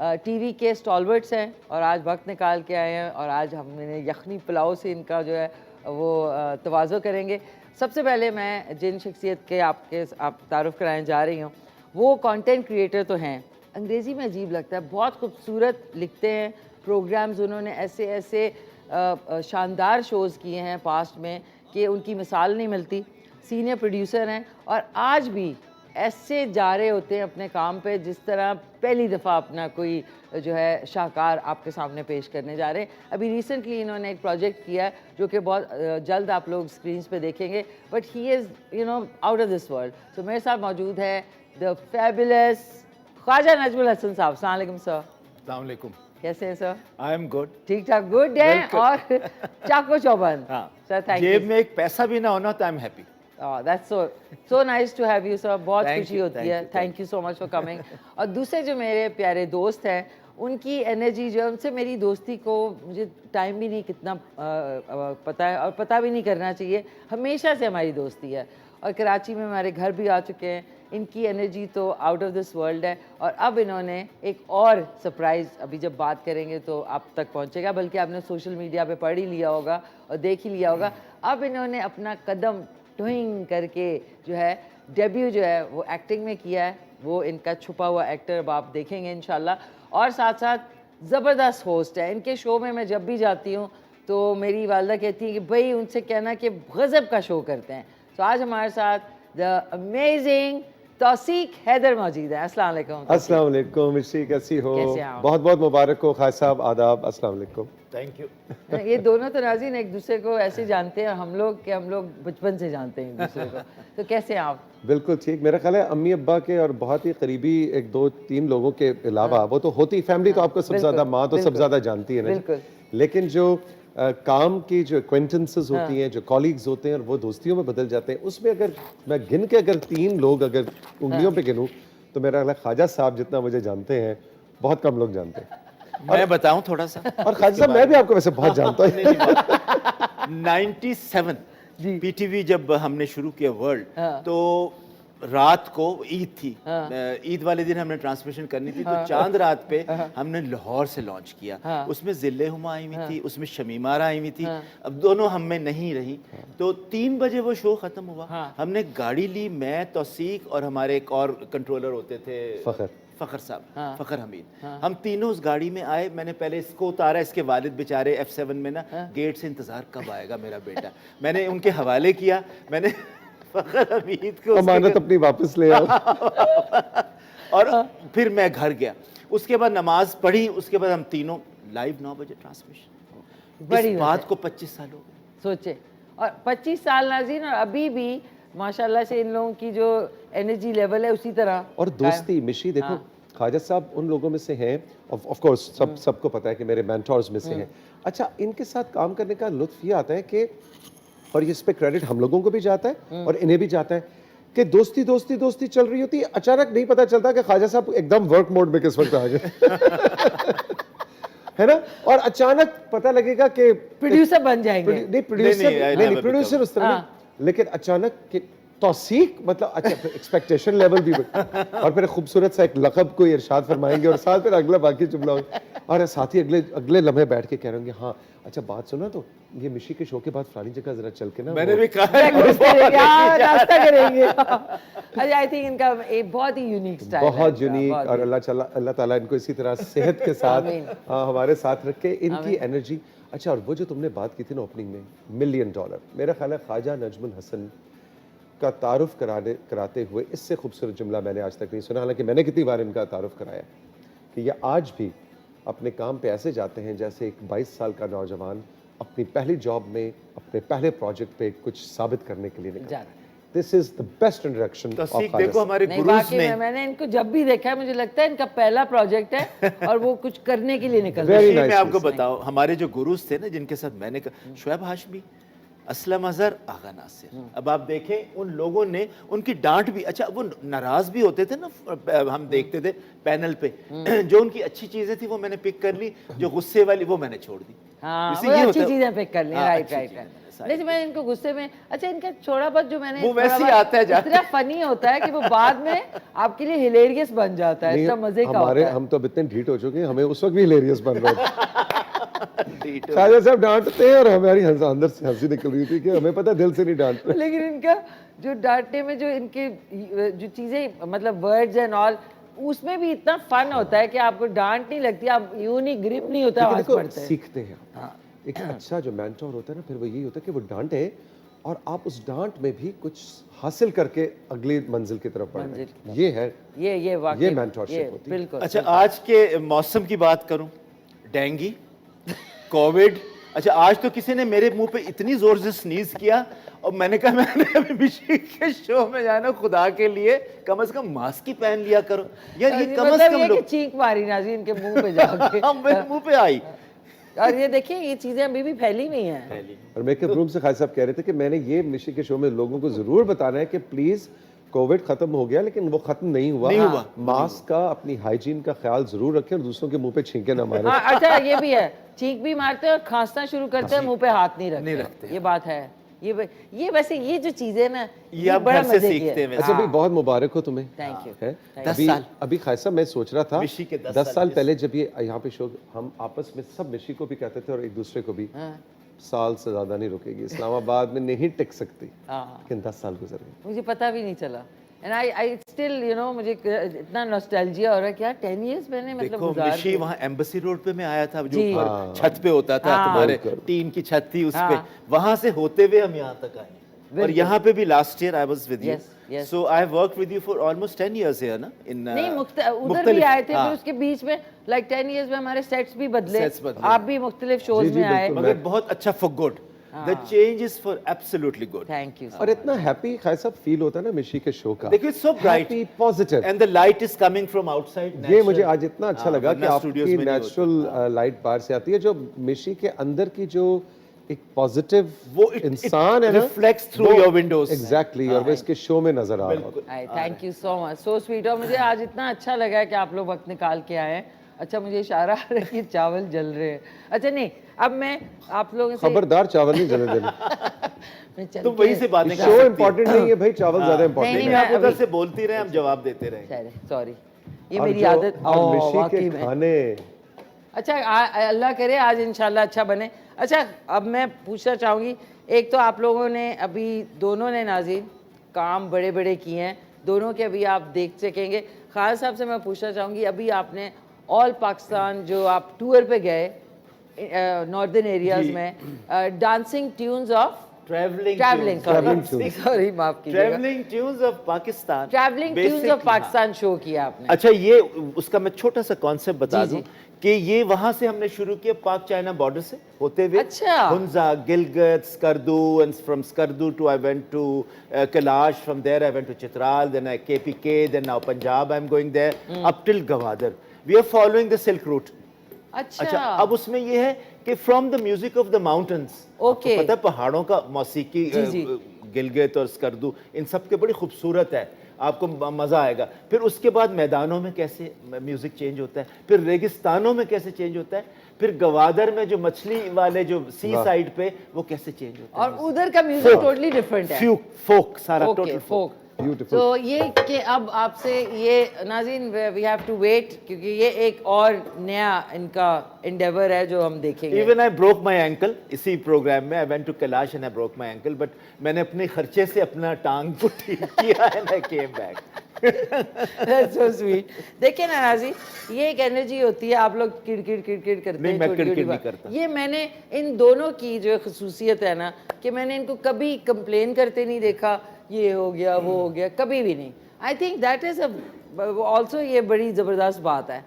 टीवी के स्टॉलवर्ड्स हैं और आज वक्त निकाल के आए हैं, और आज हमने यखनी पुलाव से इनका जो है वो तवाज़ो करेंगे। सबसे पहले मैं जिन शख्सियत के आप तारुफ़ कराने जा रही हूँ, वो कंटेंट क्रिएटर तो हैं, अंग्रेज़ी में अजीब लगता है, बहुत खूबसूरत लिखते हैं प्रोग्राम्स, उन्होंने ऐसे ऐसे शानदार शोज़ किए हैं पास्ट में कि उनकी मिसाल नहीं मिलती। सीनियर प्रोड्यूसर हैं और आज भी ऐसे जा रहे होते हैं अपने काम पे जिस तरह पहली दफ़ा अपना कोई जो है शाहकार आपके सामने पेश करने जा रहे हैं। अभी रिसेंटली इन्होंने एक प्रोजेक्ट किया है जो कि बहुत जल्द आप लोग स्क्रीन्स पे देखेंगे, but he is out of this world. तो मेरे साथ मौजूद है द फैबुलस ख्वाजा नजमुल हसन साहब। अस्सलाम वालेकुम सर। अस्सलाम वालेकुम। कैसे हैं सर? I am good. ठीक ठाक, गुड है। और चाको चौबंद। हाँ सर थैंक यू। जेब में एक पैसा भी ना होना तो I am happy. That's so nice to have you sir, बहुत Thank खुशी you, होती thank है। you, thank you so much for coming. और दूसरे जो मेरे प्यारे दोस्त हैं, उनकी एनर्जी जो है, उनसे मेरी दोस्ती को मुझे टाइम भी नहीं कितना पता है, और पता भी नहीं करना चाहिए, हमेशा से हमारी दोस्ती है। और कराची में हमारे घर भी आ चुके हैं, इनकी एनर्जी तो आउट ऑफ दिस वर्ल्ड है। और अब इन्होंने एक और सरप्राइज़, अभी जब बात करेंगे तो आप तक पहुंचेगा, बल्कि आपने सोशल मीडिया पे पढ़ ही लिया होगा और देख ही लिया होगा। अब इन्होंने अपना कदम ट्विंग करके जो है डेब्यू जो है वो एक्टिंग में किया है, वो इनका छुपा हुआ एक्टर अब आप देखेंगे इंशाल्लाह। और साथ साथ ज़बरदस्त होस्ट है इनके शो में। मैं जब भी जाती हूँ तो मेरी वालदा कहती है कि भाई उनसे कहना कि गज़ब का शो करते हैं। तो आज हमारे साथ द अमेजिंग तौसीक हैदर मौजूद है। अस्सलाम वालेकुम। अस्सलाम वालेकुम मिर्ची, कैसी हो? कैसे हैं आप? बहुत बहुत मुबारक हो खास साहब, आदाब, अस्सलाम वालेकुम। Thank you. ये दोनों तो नाज़रीन एक दूसरे को ऐसे जानते हैं हम लोग कि हम लोग बचपन से जानते हैं एक दूसरे को। तो कैसे हैं आप? बिल्कुल ठीक, मेरा ख्याल है अम्मी अब्बा के और बहुत ही करीबी एक दो तीन लोगों के अलावा वो तो होती फैमिली तो आपको सबसे ज्यादा, माँ तो सब ज्यादा जानती है ना, बिल्कुल। लेकिन जो काम की जो एक्वेंटेंसेस होती हैं, जो कॉलीग्स होते हैं और वो दोस्तियों में बदल जाते हैं, उसमें अगर मैं गिन के अगर 3 लोग अगर उंगलियों पे गिनूं तो मेरा ख्याल है ख्वाजा साहब जितना मुझे जानते हैं बहुत कम लोग जानते हैं। मैं बताऊं थोड़ा सा। और ख्वाजा साहब मैं भी आपको वैसे बहुत जानता हूँ। 97 पीटीवी जब हमने शुरू किया वर्ल्ड, हाँ। तो रात को ईद थी, ईद वाले दिन हमने ट्रांसमिशन करनी थी, तो चांद रात पे हमने लाहौर से लॉन्च किया। उसमें जिल्ले हुमा आई हुई थी, उसमें शमीमारा आई हुई थी। अब दोनों हम में नहीं रही, तो 3 बजे वो शो खत्म हुआ। हमने गाड़ी ली, मैं, तौसीक और हमारे एक और कंट्रोलर होते थे, फखर साहब, फखर हमीद। हम तीनों उस गाड़ी में आए। मैंने पहले इसको उतारा, इसके वालिद बेचारे F7 में ना गेट से इंतजार कब आएगा मेरा बेटा, मैंने उनके हवाले किया। मैंने फखर हमीद को अमानत अपनी वापस ले आओ। और फिर मैं घर गया, उसके बाद नमाज पढ़ी, उसके बाद हम तीनों लाइव 9 बजे ट्रांसमिशन। इस बात को 25 साल हो गए, सोचे। और 25 साल नाज़रीन, और अभी भी माशाल्लाह से इन लोगों की जो एनर्जी लेवल है उसी तरह। और दोस्ती मिशी देखो, ख्वाजा साहब उन लोगों में से हैं, ऑफ कोर्स सबको पता है कि मेरे मेंटोर्स में से हैं। अच्छा, इनके साथ काम करने का लुत्फ ये आता है कि, और इस पे क्रेडिट हम लोगों को भी जाता है और इन्हें भी जाता है कि दोस्ती दोस्ती दोस्ती चल रही होती है, अचानक नहीं पता चलता कि ख्वाजा साहब एकदम वर्क मोड में किस वक्त आ गए। है ना? और अचानक पता लगेगा कि प्रोड्यूसर बन जाएंगे। नहीं प्रोड्यूसर नहीं, प्रोड्यूसर उस तरह हाँ। नहीं, लेकिन अचानक कि तौसीक, मतलब अच्छा एक्सपेक्टेशन लेवल भी और फिर खूबसूरत सा एक लक़ब को इरशाद फरमाएंगे और साथ फिर अगला बाकी जुमला होगा, और साथ ही अगले लम्हे बैठ के कह रहे हाँ अच्छा बात सुना, तो ये मिशी के शो के बाद फलानी जगह जरा चल के ना, मैंने भी कहा नाश्ता करेंगे। अच्छा, आई थिंक इनका एक बहुत ही यूनिक स्टाइल है, बहुत यूनिक, और अल्लाह ताला इनको इसी तरह सेहत के साथ हमारे साथ रखे, इनकी एनर्जी। अच्छा, और वो जो तुमने बात की थी ना ओपनिंग में, $1 मिलियन, मेरा ख्याल है ख्वाजा नजमुल हसन का तारुफ कराते हुए इससे खूबसूरत जुमला मैंने आज तक नहीं सुना, हालांकि मैंने कितनी बार इनका तारुफ कराया कि ये आज भी अपने काम पे ऐसे जाते हैं जैसे एक 22 साल का नौजवान अपनी पहली जॉब में, अपने पहले प्रोजेक्ट पे कुछ साबित करने के लिए निकला। This is the best introduction. देखो हमारे गुरुज ने, मैंने इनको जब भी देखा है मुझे लगता है इनका पहला प्रोजेक्ट है और वो कुछ करने के लिए निकल रहे हैं। मैं आपको बताऊं, हमारे जो गुरुज थे ना जिनके साथ मैंने शुएब हाशमी, असलम अजहर, आगा नासिर, अब आप देखें उन लोगों ने उनकी डांट भी, अच्छा वो नाराज भी होते थे ना, हम देखते थे पैनल पे, जो उनकी अच्छी चीजें थी वो मैंने पिक कर ली, जो गुस्से वाली वो मैंने छोड़ दी। हाँ, वो अच्छी चीजें पिक कर ली। Right right. लेकिन मैं इनको गुस्से में, अच्छा इनका छोड़ा बहुत जो मैंने, वो वैसे ही आता है इतना फनी होता है कि वो बाद में आपके लिए हिलेरियस बन जाता है, इतना मजे का होता है। हम तो अब इतने ढीठ हो चुके हैं, हमें उस वक्त भी हिलेरियस बन रहा था। ख्वाजा साहब डांटते हैं और हमारी अंदर से हंसी निकल रही थी कि हमें पता दिल से नहीं डांटते। लेकिन इनका जो डांटने में जो इनके जो चीजें, मतलब वर्ड्स एंड ऑल, उसमें भी इतना फन होता है कि आपको डांट नहीं लगती, आप यूं नहीं ग्रिप नहीं होता, आवाज पड़ता है। सीखते हैं एक अच्छा जो मेंटोर होता है ना, फिर वो यही होता है कि वो डांटे और आप उस डांट में भी कुछ हासिल करके अगली मंजिल की तरफ बढ़ें। ये है, ये वाकई ये मेंटोरशिप होती है। बिल्कुल। अच्छा, आज के मौसम की बात करूं, डेंगू, कोविड। अच्छा, आज तो किसी ने मेरे मुंह पे इतनी जोर से स्नीज किया और मैंने कहा मैंने अभी मिशी के शो में जाना, खुदा के लिए कम से कम मास्क ही पहन लिया करो यार। ये कम से कम लोग चीख मारी नाज़रीन इनके मुंह पे जाके, मेरे मुंह पे आई। और ये देखिए ये चीजें अभी भी फैली हुई हैं। और मेकअप रूम से ख्वाजा साहब कह रहे थे कि मैंने ये मिशी के शो में लोगों को जरूर बताना है कि प्लीज कोविड खत्म हो गया लेकिन वो खत्म नहीं हुआ। मास्क का, अपनी हाइजीन का ख्याल जरूर रखें और दूसरों के मुंह पे छींके ना मारें। हाँ, अच्छा ये भी है, छींक भी मारते हैं और खांसना शुरू करते हैं, मुंह पे हाथ नहीं रखते। ये बात है। ये वैसे ये जो चीजें ना, ये आप घर से सीखते हैं। अच्छा भाई, बहुत मुबारक हो तुम्हें। Thank you. 10 साल अभी ख्वाजा साहब मैं सोच रहा था मिशी के 10 साल पहले जब ये यहाँ पे शो, हम आपस में सब मिशी को भी कहते थे और एक दूसरे को भी, साल से ज्यादा नहीं रुकेगी, इस्लामाबाद में नहीं टिक सकती, लेकिन 10 साल गुजर गए, मुझे पता भी नहीं चला। And I still you know, मुझे इतना नॉस्टैल्जिया हो रहा है कि यार 10 इयर्स मैंने मतलब गुजार मिशी वहाँ एम्बेसी रोड पे मैं आया था, जो ऊपर छत पे होता था, तुम्हारे टीन की छत थी उस पे, वहां से होते हुए हम यहाँ तक आए। और यहाँ पे भी last year I was with you, yes. So I have worked with you for almost 10 years here, ना? In नहीं उधर भी मुख्तलिफ- आए थे, हाँ, फिर उसके बीच में like 10 years में हमारे सेट्स भी बदले, Sets बदले। आप भी मुख्तलिफ शोज जी, जी, में आए। बिल्कुल। मगर बहुत अच्छा for good. The change is for absolutely good. Thank you. और इतना हैप्पी खाई साहब फील होता है ना मिशी के शो का, देखिए, it's so bright. Happy positive. And the light is coming from outside. ये natural. मुझे आज इतना अच्छा हाँ, लगा कि वरना studios आपकी में नहीं होता। नेचुरल लाइट बाहर से आती है, जो मिशी के अंदर की जो एक पॉजिटिव वो it इंसान है ना, reflects through your windows. Exactly, और वो इसके शो में नजर आ रहा है। Thank you so much, so sweet. और मुझे आज इतना अच्छा लगा है कि आप लोग वक्त निकाल के आए हैं। अच्छा, मुझे इशारा आ रहा है कि चावल जल रहे हैं। अच्छा नहीं, अब मैं आप लोगों से खबरदार चावल नहीं जले देने। मैं चल तुम के- वहीं से बातें कर शो सकती हो। इम्पोर्टेंट नहीं है भाई, चावल ज्यादा इम्पोर्टेंट नहीं, है। नहीं, आप मैं उधर अभी- से बोलती रहे, हम जवाब देते रहे। सॉरी, ये और मेरी जो- आदत। और ओह, मिशी वाकई के में। खाने, अच्छा, अल्लाह करे आज इंशाल्लाह अच्छा बने। अच्छा, अब मैं पूछना चाहूँगी, एक तो आप लोगों ने अभी दोनों ने नाज़रीन काम बड़े बड़े किए हैं, दोनों के अभी आप देख सकेंगे। खान साहब से मैं पूछना चाहूँगी, अभी आपने ऑल पाकिस्तान जो आप टूर पे गए नॉर्दर्न एरियाज जी। में, dancing tunes of travelling Travelling tunes. Sorry माफ कीजिएगा, travelling tunes of Pakistan, travelling tunes of Basically, Pakistan show किया आपने। अच्छा, ये उसका मैं छोटा सा कॉन्सेप्ट बता जी, दूं कि ये वहां से हमने शुरू किया, पाक चाइना बॉर्डर से होते हुए, अच्छा। Hunza, Gilgit, Skardu, and from Skardu to I went to Kailash, from there I went to Chitral, then I KPK, then now Punjab I am going there up till Gwadar. We are following the silk route. अच्छा, अब उसमें ये है कि from the music of the mountains, Okay. पता है पहाड़ों का मौसीकी, जी, जी। गिलगित और स्कर्दू, इन सब के बड़ी खूबसूरत है, आपको मज़ा आएगा। फिर उसके बाद मैदानों में कैसे म्यूज़िक चेंज होता है, फिर रेगिस्तानों में कैसे चेंज होता है, फिर गवादर में जो मछली वाले जो सी साइड पे वो कैसे चेंज होता है, और उधर का म्यूजिक टोटली डिफरेंट है। फोक सारा ओके, टोटल फोक। Beautiful. तो ये कि अब आपसे ये नाज़रीन वी हैव टू वेट, क्योंकि ये एक और नया इनका एंडेवर है जो हम देखेंगे। Even I broke my ankle इसी प्रोग्राम में, I went to Kailash and I broke my ankle, but मैंने अपने खर्चे से अपना टांग को ठीक किया and I came back. That's so sweet. देखिए ना नाज़रीन, ये एक एनर्जी होती है, आप लोग किड़किड़ किड़किड़ करते नहीं, हैं, मैं छोटी-छोटी किड़किड़ नहीं बात। करता। ये मैंने इन दोनों की जो खसूसियत है ना, कि मैंने इनको कभी कंप्लेन करते नहीं देखा, ये हो गया वो हो गया, कभी भी नहीं। I think that is also, ये बड़ी ज़बरदस्त बात है,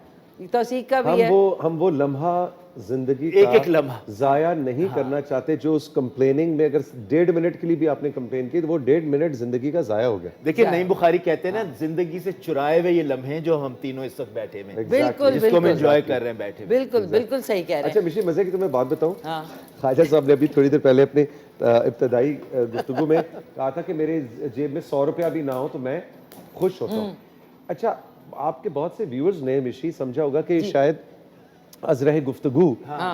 तौसीक का भी है। हम वो लम्हा जिंदगी एक का लम्हा जाया नहीं करना चाहते, जो उस कंप्लेनिंग में अगर 1.5 मिनट के लिए भी आपने कंप्लेन की तो वो 1.5 मिनट जिंदगी का जाया हो गया। देखिए, नईम बुखारी कहते हैं ना, जिंदगी से चुराए हुए ये लम्हे जो हम तीनों इस वक्त बैठे में, बिल्कुल जिसको हम बिल्कुल एंजॉय कर रहे हैं बैठे में। बिल्कुल बिल्कुल सही कह रहे अच्छा हैं। मिशी, मजे की तुम्हें बात बताऊं, हाँ, ख्वाजा साहब ने अभी थोड़ी देर पहले अपने इब्तदाई गुफ्तगू में कहा था कि मेरे जेब में 100 रुपया भी ना हो तो मैं खुश होता हूँ। अच्छा, आपके बहुत से व्यूअर्स ने मिशी समझा होगा कि शायद अजरह गुफ्तगू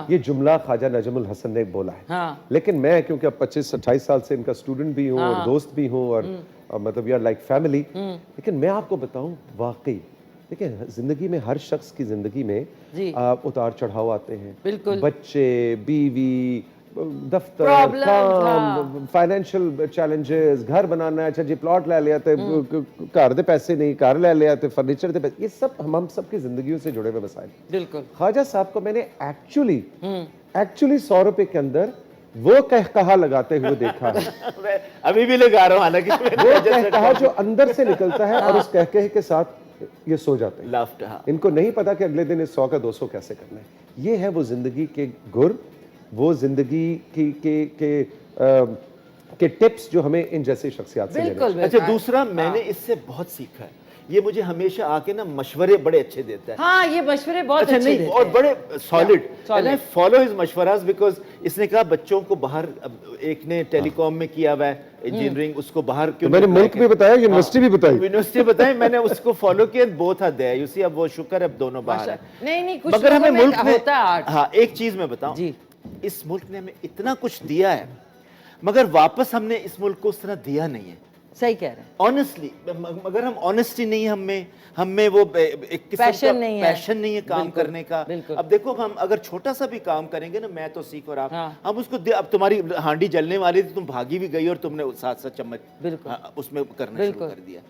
ये जुमला ख्वाजा नजमुल हसन ने बोला है, हाँ। लेकिन मैं क्योंकि अब 25-28 साल से इनका स्टूडेंट भी हूँ और दोस्त भी हूँ और मतलब यार लाइक फैमिली, लेकिन मैं आपको बताऊं वाकई देखिए, जिंदगी में हर शख्स की जिंदगी में जी। उतार चढ़ाव आते हैं, बिल्कुल। बच्चे, बीवी, दफ्तर, Problems, काम, फाइनेंशियल चैलेंजेस, घर बनाना है, अच्छा जी प्लॉट ले लिया थे, घर दे पैसे नहीं, घर ले लिया थे, फर्नीचर दे पैसे, ये सब हम सब की जिंदगियों से जुड़े हुए मसाइल। बिल्कुल। ख्वाजा साहब को मैंने एक्चुअली 100 रुपए के अंदर वो कहा लगाते हुए देखा है। मैं अभी भी लगा रहा हूँ, हालांकि वो कहा जो अंदर से निकलता है और उस कह के साथ ये सो जाते हैं। लाफ्ट, हाँ। इनको नहीं पता कि अगले दिन इस 100 का 200 कैसे करना है। ये है वो जिंदगी के गुर, वो जिंदगी के टिप्स जो हमें इन जैसी शख्सियत से लेने बिल्कुल अच्छा, दूसरा मैंने इससे बहुत सीखा है, ये मुझे हमेशा आके ना मशवरे बड़े अच्छे देता है। हाँ, ये मशवरे बहुत अच्छा, अच्छे नहीं, देते और हैं। बड़े solid, solid. And I follow his मशवरास बिकॉज इसने कहा बच्चों को बाहर, अब एक ने टेलीकॉम में किया हुआ है इंजीनियरिंग, उसको बाहर क्यों मैंने मुल्क भी बताया, यूनिवर्सिटी भी बताई। यूनिवर्सिटी बताई, मैंने उसको फॉलो किया, both are there, you see. अब वो शुक्र है अब दोनों बाहर है। नहीं, कुछ मगर हमें लोगों में मुल्क में होता है आर्ट। हाँ, एक चीज मैं बताऊं जी। इस मुल्क ने हमें इतना कुछ दिया है, मगर वापस हमने इस मुल्क को उस तरह दिया नहीं है। सही कह रहे हैं। ऑनेस्टली, मगर हम ऑनेस्टी नहीं है, हमें वो एक किस्म Passion का नहीं है। पैशन नहीं है काम बिल्कुल, करने का। बिल्कुल। अब देखो, हम अगर छोटा सा भी काम करेंगे ना, मैं तो सीख और आप, हाँ। हम उसको अब तुम्हारी हांडी जलने वाली थी, तुम भागी भी गई और तुमने साथ साथ चम्मच बिल्कुल। उसमें करना शुरू बिल्कुल कर दिया।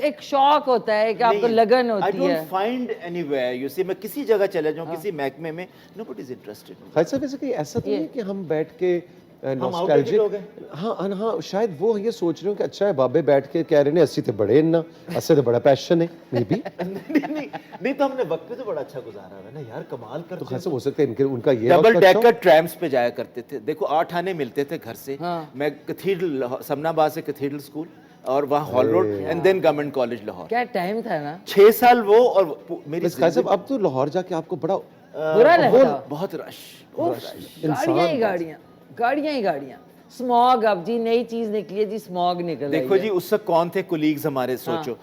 एक शौक होता है कि आपको लगन आई होती डोंट है। फाइंड एनीवेयर, यू सी, मैं किसी जगह चले जाऊं, किसी महकमे में, नोबडी इज इंटरेस्टेड। भाई साहब, ऐसा कि ऐसा तो नहीं कि हम बैठ के नॉस्टैल्जिक। हो गए। हाँ हाँ, शायद वो ये सोच रहे हो कि अच्छा है बाबे बैठ के कह रहे ने अस्सी ते बड़े इन्ना अस्से ते बड़ा पैशन है मे बी। नहीं तो हमने वक्त तो बड़ा अच्छा गुजारा है ना यार, कमाल तो करते खासा हो सकता है इनके उनका ये डबल वक्त अच्छा हो। डेकर ट्रैम्स पे जाया करते थे। देखो 8 आने मिलते थे घर से। मैं कैथीड्रल समनाबाद से कैथीड्रल स्कूल और वहाँ hall road and then government college Lahore. क्या टाइम था ना। 6 साल वो और मेरी बस खासा साहब अब तो लाहौर जाके आपको बड़ा बुरा लगता। बहुत रश। गाड़ियां ही गाड़ियां, गाड़ियां ही गाड़ियां। स्मॉग, अब जी नई चीज निकली है जी, स्मॉग निकल रही देखो है। जी उस वक्त कौन थे कुलीग्स हमारे, सोचो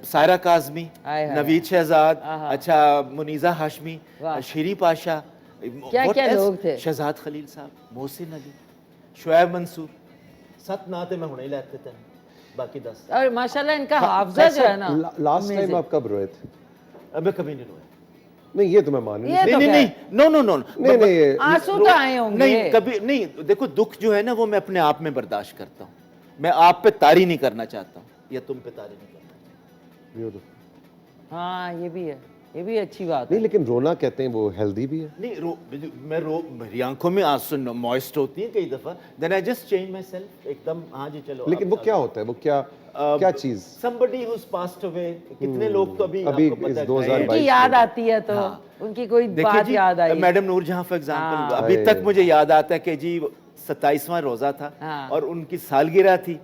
सायरा काजमी, हाय हाय। नवीद शहजाद, अच्छा मुनीजा हाशमी, वाह। शीरी पाशा, क्या what else? लोग थे। शहजाद खलील साहब, मोहसिन अली, शुएब मंसूर, 7 नाते मैं हुणे ही लेते थे, बाकी 10 और माशाल्लाह इनका हाफजा जो है ना। लास्ट टाइम आप कब रोए थे? अब मैं कभी नहीं रोया। नहीं ये तो मैं मान ये तो नहीं खैर। नो नो नो नहीं नहीं ये- आंसू तो आए होंगे। नहीं कभी नहीं। देखो दुख जो है ना वो मैं अपने आप में बर्दाश्त करता हूँ। मैं आप पे तारी नहीं करना चाहता हूँ या तुम पे तारी नहीं करना चाहता। ये तो- हाँ ये भी है, ये भी अच्छी बात नहीं है। लेकिन रोना कहते हैं वो हेल्दी भी है। नहीं मेरी आंखों में आंसू मॉइस्ट होती है कई दफा, then I just change myself एकदम। हाँ जी चलो। लेकिन वो क्या होता है, वो क्या चीज? somebody who's passed away, कितने लोग तो अभी अभी आपको पता इस है 2022 उनकी याद आती है तो हाँ। उनकी कोई देखिए बात जी, याद आई। मैडम नूरजहां फॉर एग्जांपल हाँ। अभी हाय। तक मुझे याद आता है कि जी 27वां रोजा था हाँ। और उनकी सालगिरह थी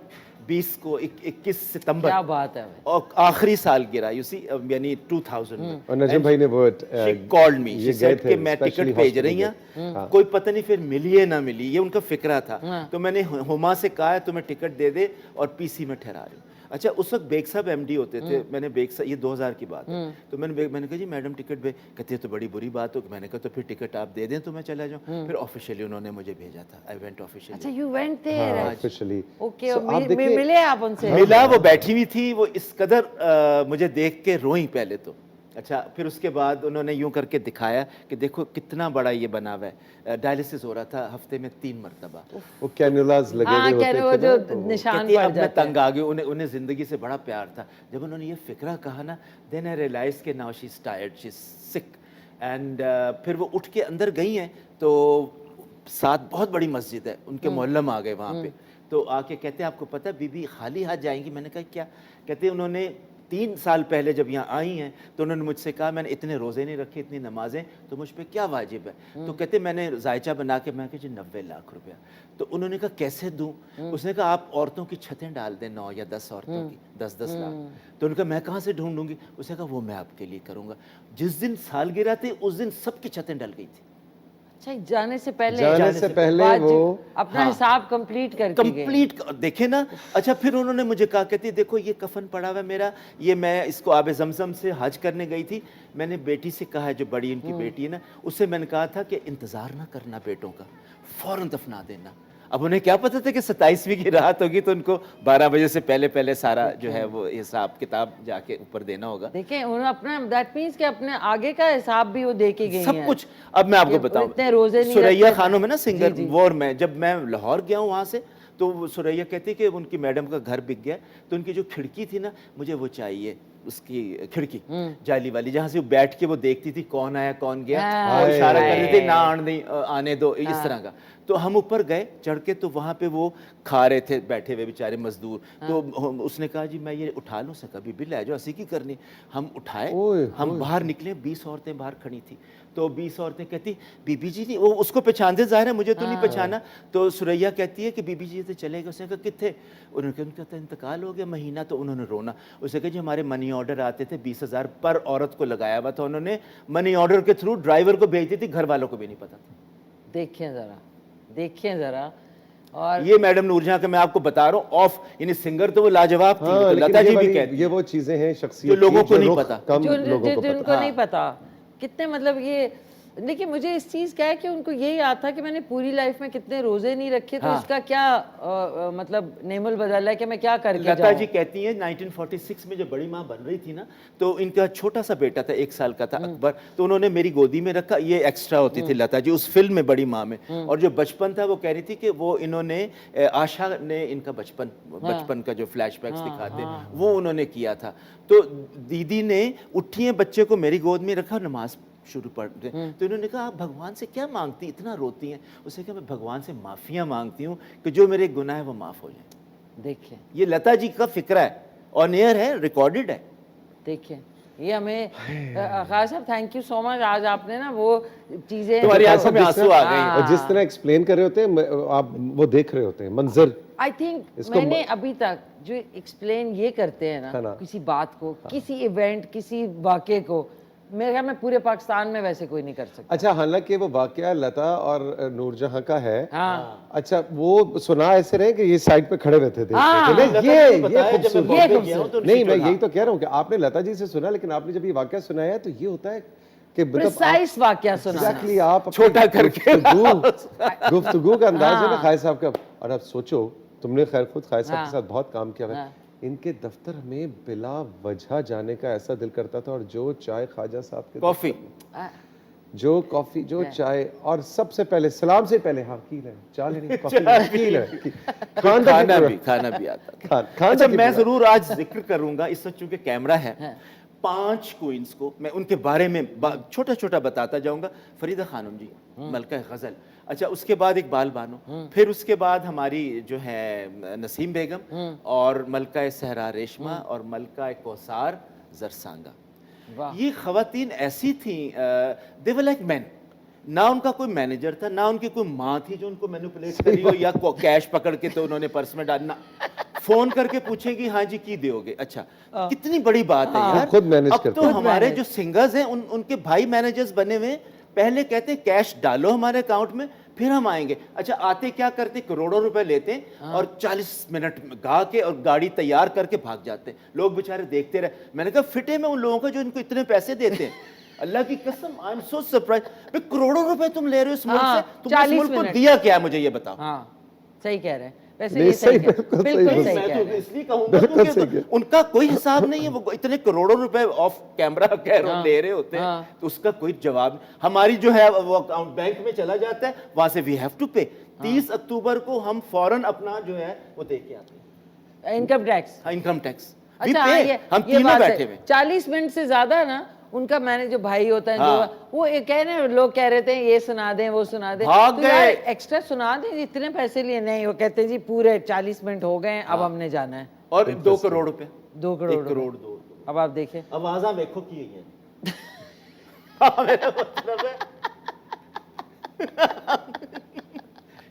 20 को 21 सितंबर, क्या बात है भाई। और आखिरी सालगिरह यू सी यानी 2000 में। और नजम भाई ने वो She called me. ये She गए said थे कि मैं specially टिकट भेज hospital रही गए। हैं, कोई पता नहीं फिर मिली है ना मिली, ये उनका फिक्रा था। तो मैंने हुमा से कहा है तुम्हें टिकट दे दे और पीसी में ठहरा रही हूँ। अच्छा उस वक्त बेग साहब एमडी होते थे, मैंने बेग साहब, ये 2000 की बात है, तो मैंने कहा जी मैडम टिकट भेज, कहती है तो बड़ी बुरी बात हो। मैंने कहा तो फिर टिकट आप दे दें तो मैं चला जाऊँ। फिर ऑफिशियली उन्होंने मुझे भेजा था, आई वेंट अच्छा officially. You went there. Officially. Okay, और मिले आप उनसे? मिला, वो बैठी हुई थी, वो इस कदर मुझे देख के रोई पहले तो। अच्छा फिर उसके बाद उन्होंने यूं करके दिखाया कि देखो कितना बड़ा ये बना हुआ है। डायलिसिस हो रहा था हफ्ते में 3 मरतबा। वो कैनुलास लगे हाँ, हुए होते कैन वो थे जो ना, तो निशान कहती है, पड़ अब मैं जाते हैं। तंग आ गई। उन्हें जिंदगी से बड़ा प्यार था। जब उन्होंने ये फिक्रा कहा ना, देन आई रियलाइज के now she is tired, she is sick and फिर वो उठ के अंदर गई हैं तो साथ बहुत बड़ी मस्जिद है, उनके मोहल्ले में आ गए वहाँ पे। तो आके कहते हैं आपको पता है बीबी खाली हाथ जाएंगी? मैंने कहा क्या? कहते हैं उन्होंने 3 साल पहले जब यहाँ आई हैं तो उन्होंने मुझसे कहा मैंने इतने रोज़े नहीं रखे, इतनी नमाजें, तो मुझ पे क्या वाजिब है? तो कहते मैंने जायचा बना के, मैं कहा जी 90 लाख रुपया। तो उन्होंने कहा कैसे दूं? उसने कहा आप औरतों की छतें डाल दें, 9 या 10 औरतों की, 10-10 लाख। तो उन्होंने कहा मैं कहाँ से ढूंढूंगी? उसने कहा वो मैं आपके लिए करूँगा। जिस दिन सालगिरह थी उस दिन सबकी छतें डल गई थी। अच्छा जाने से पहले, जाने से पहले बात वो अपना हिसाब कंप्लीट करके गए। कंप्लीट देखे ना। अच्छा फिर उन्होंने मुझे कहा, कहती देखो ये कफन पड़ा हुआ है मेरा, ये मैं इसको आबे जमजम से हज करने गई थी। मैंने बेटी से कहा है, जो बड़ी इनकी बेटी है ना, उससे मैंने कहा था कि इंतजार ना करना बेटों का, फौरन दफना देना। अब उन्हें क्या पता था कि 27वीं की रात होगी तो उनको 12 बजे से पहले सारा जो है वो हिसाब किताब जाके ऊपर देना होगा। देखें उन्होंने अपना, दैट मींस कि अपने आगे का हिसाब भी वो दे के गई सब हैं। कुछ। अब मैं आपको कि बताऊं, इतने रोजे नहीं सुरैया रखते। खानों में ना सिंगर जी, जी। वो, और मैं जब मैं लाहौर गया हूँ वहाँ से, तो वो सुरैया कहती कि उनकी मैडम का घर बिक गया, तो उनकी जो खिड़की थी ना, मुझे वो चाहिए, उसकी खिड़की जाली वाली, जहाँ से वो बैठ के वो देखती थी कौन आया कौन गया, और इशारा कर रही थी ना आने दो, इस तरह का। तो हम ऊपर गए चढ़ के, तो वहाँ पे वो खा रहे थे बैठे हुए बेचारे मजदूर। तो उसने कहा जी मैं ये उठा लूँ? से कभी भी ले जाओ, ऐसी की करनी। हम उठाए, हम बाहर निकले, 20 औरतें बाहर खड़ी थी। तो 20 औरतें कहती बीबी जी नहीं, वो उसको पहचानते, जाहिर है मुझे तो नहीं पहचाना। तो सुरैया कहती है कि बीबी जी तो चले गए। उसने कहा कितने? उन्होंने कहा उनका इंतकाल हो गया महीना। तो उन्होंने रोना। उसने कहा जी हमारे मनी ऑर्डर आते थे, 20,000 पर औरत को लगाया हुआ था उन्होंने, मनी ऑर्डर के थ्रू ड्राइवर को भेजती थी, घर वालों को भी नहीं पता था। देखिए जरा। और ये मैडम नूरजहां का मैं आपको बता रहा हूँ, ऑफ यानी सिंगर तो वो लाजवाब थी, हाँ, तो लेकिन लता जी ये भी वाली- कहती ये वो चीजें हैं शख्सियत जो लोगों की, को नहीं रुख पता। कम जो लोगों को जिनको पता। नहीं पता कितने, मतलब ये देखिए मुझे इस चीज़ क्या है कि उनको ये याद था कि मैंने पूरी लाइफ में कितने रोजे नहीं रखे, तो इसका क्या मतलब नेमुल बदल है कि मैं क्या करके लता जाऊं। जी कहती हैं 1946 में जब बड़ी माँ बन रही थी ना, तो इनका छोटा सा बेटा था, 1 साल का था अकबर, तो उन्होंने मेरी गोदी में रखा। ये एक्स्ट्रा होती थी लता जी उस फिल्म में बड़ी माँ में। और जो बचपन था वो कह रही थी कि वो इन्होंने आशा ने इनका बचपन का जो फ्लैशबैक्स दिखाते वो उन्होंने किया था। तो दीदी ने उठी है बच्चे को मेरी गोद में रखा, नमाज शुरू पढ़ते तो इन्होंने कहा आप भगवान से क्या मांगती, इतना रोती हैं? उसने कहा मैं भगवान से माफ़ियाँ मांगती हूँ कि जो मेरे गुनाह है वो माफ़ हो जाए। देखिए ये लता जी का फिक्रा है, ऑन एयर है, रिकॉर्डेड है। देखिए ये हमें खास साहब थैंक यू सो मच। आज आपने ना वो चीजें तुम्हारी खान आंखों साहब में जिस आंसू आ तरह- गए। और जिस तरह एक्सप्लेन कर रहे होते हैं आप वो देख रहे होते हैं मंजर। आई थिंक इसको मैंने अभी तक जो एक्सप्लेन ये करते हैं है ना ना? किसी बात को, किसी इवेंट, किसी वाक़े को, मेरे ख्याल में पूरे पाकिस्तान में वैसे कोई नहीं कर सकता। अच्छा, हालांकि वो वाकया लता और नूरजहां का है। हाँ अच्छा, वो सुना ऐसे रहे कि ये साइड पे खड़े रहते थे हाँ। नहीं, लता जी ये ने बताया जब मैं खूबसूरत बॉम्बे ये गया हूं तो नहीं, मैं उनकी यही तो कह रहा हूँ कि आपने लता जी से सुना, लेकिन आपने जब ये वाकया सुनाया है तो ये होता है कि मतलब प्रिसाइस वाक़या सुनाना। एग्जैक्टली आप छोटा करके गुफ्तगू का अंदाज है ना हाँ। खाय साहब का। और अब सोचो, तुमने खैर खुद खाय साहब हाँ। के साथ बहुत काम किया है। हाँ। इनके दफ्तर में बिला वजह जाने का ऐसा दिल करता था, और जो चाय ख्वाजा साहब के कॉफी आ, जो कॉफी जो चाय, और सबसे पहले सलाम से पहले हाँ की है चाय लेनी, कॉफी लेनी, की है खान खाना भी आता था। खान अच्छा, तक मैं की जरूर आज जिक्र करूंगा, इस वक्त चूंकि कैमरा है, 5 क्वींस को मैं उनके बारे में छोटा छोटा बताता जाऊंगा। फरीदा खानम जी, मलका गजल, अच्छा उसके बाद इकबाल बानो, फिर उसके बाद हमारी जो है नसीम बेगम, और मलका सहरा रेशमा, और मलका कौसार जरसांगा। वाह। ये खवातीन ऐसी थी, दे वर लाइक मैन। ना उनका कोई मैनेजर था, ना उनकी कोई माँ थी जो उनको मैनिपुलेट करी हो, या कैश पकड़ के तो उन्होंने पर्स में डालना, फोन करके पूछेगी हाँ जी की दोगे। अच्छा, कितनी बड़ी बात है यार। खुद मैनेज अब करते तो हैं। हमारे जो सिंगर्स हैं उनके भाई मैनेजर्स बने हुए, पहले कहते हैं कैश डालो हमारे अकाउंट में फिर हम आएंगे। अच्छा, आते क्या करते, करोड़ों रुपए लेते हैं और 40 मिनट गा के और गाड़ी तैयार करके भाग जाते हैं। लोग बेचारे देखते रहे। मैंने कहा फिटे में उन लोगों को जो इनको इतने पैसे देते हैं। अल्लाह की कसम, आई एम सो सरप्राइज। करोड़ों रुपए तुम ले रहे हो इस मुल्क हाँ, से, तुमने इस 40 मुल्क को मिनट। दिया क्या है, मुझे ये बताओ। हाँ सही कह रहे हैं, वैसे नहीं, ये सही, सही कह बिल्कुल सही बिल्कुल कह सही मैं कह तो रहे हैं। इसलिए कहूंगा क्योंकि उनका कोई हिसाब नहीं है। वो इतने करोड़ों रुपए ऑफ कैमरा ले रहे होते हैं, तो उसका कोई जवाब नहीं। हमारी जो है वो अकाउंट बैंक में चला जाता है, वहां से वी हैव टू पे। 30 अक्टूबर को हम फौरन अपना जो है वो दे के आते हैं, इनकम टैक्स। Income tax. अच्छा हाँ, हम ये तीनों बात है। बैठे हुए। 40 मिनट से ज्यादा ना उनका मैंने जो भाई होता है जो वो ये कह रहे हैं, लोग कह रहे थे ये सुना दें वो सुना दें, भाग तो यार गए। एक्स्ट्रा सुना दें, इतने पैसे लिए नहीं। वो कहते हैं जी पूरे 40 मिनट हो गए, अब हमने जाना है। और 2 करोड़ रुपए, 2 करोड़ 1 करोड़ रुपए। 2। अब आप देखें, आवाजा देखो की है। हाँ, मेरा मतलब है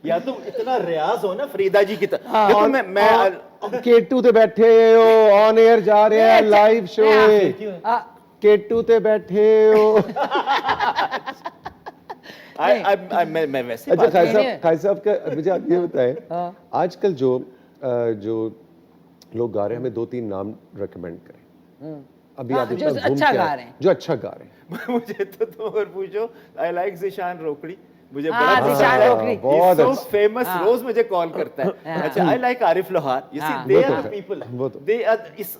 या तुम इतना रियाज हो ना फरीदा जी की तरह। देखो मैं केटू ते बैठे हो, ऑन एयर जा रहे हैं, लाइव शो है। आ, केटू ते बैठे हो। मैं वैसे अच्छा, बात खाई साहब का मुझे आप ये बताएं, आजकल जो लोग गा रहे हैं, हमें 2-3 नाम रेकमेंड करें। अभी आप जो अच्छा गा रहे हैं। जो अच्छा गा रहे हैं। मुझे तो तुम अगर पूछो, आई लाइक जिशान रोकड़ी, मुझे हाँ, बड़ा जिशान रोकड़ी। बहुत सो अच्छा। फेमस, रोज मुझे कॉल करता है। अच्छा, आई लाइक आरिफ लोहार। यू सी हाँ। दे वो तो आर द है, पीपल, वो तो। दे आर इस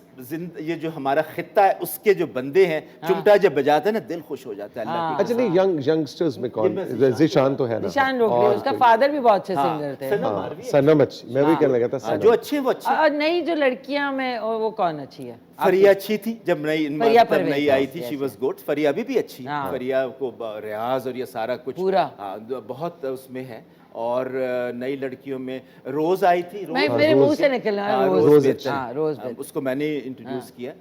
ये जो हमारा खित्ता है उसके जो बंदे हैं, चुमटा जब बजाते हैं ना दिल खुश हो जाता है। अल्लाह की अच्छा, नहीं, यंगस्टर्स में कौन? जिशान तो है ना। निशान रोकड़ी, और उसका कोई? फादर भी बहुत अच्छे हाँ, सिंगर थे। सनम हाँ, आरवी है। सनम अच्छी, मैं भी कहने लगा था हाँ, सनम। जो अच्छे हैं वो अच्छे हैं। और नई जो लड़कियां में और वो कौन अच्छी है? फरिया अच्छी थी जब नई फरिया तब परवेज, नई आई थी, yes, she yes, was good. Fariya अभी भी अच्छी है। हाँ। फरिया को रियाज और ये सारा कुछ पूरा। हाँ, बहुत उसमें है। और नई लड़कियों में रोज आई थी। मैं रोज, मेरे रोज मुंह से निकल रहा है हाँ, रोज। रोज बेहतर। हाँ, रोज हाँ, बेहतर। उसको मैंने इंट्रोड्यूस किया।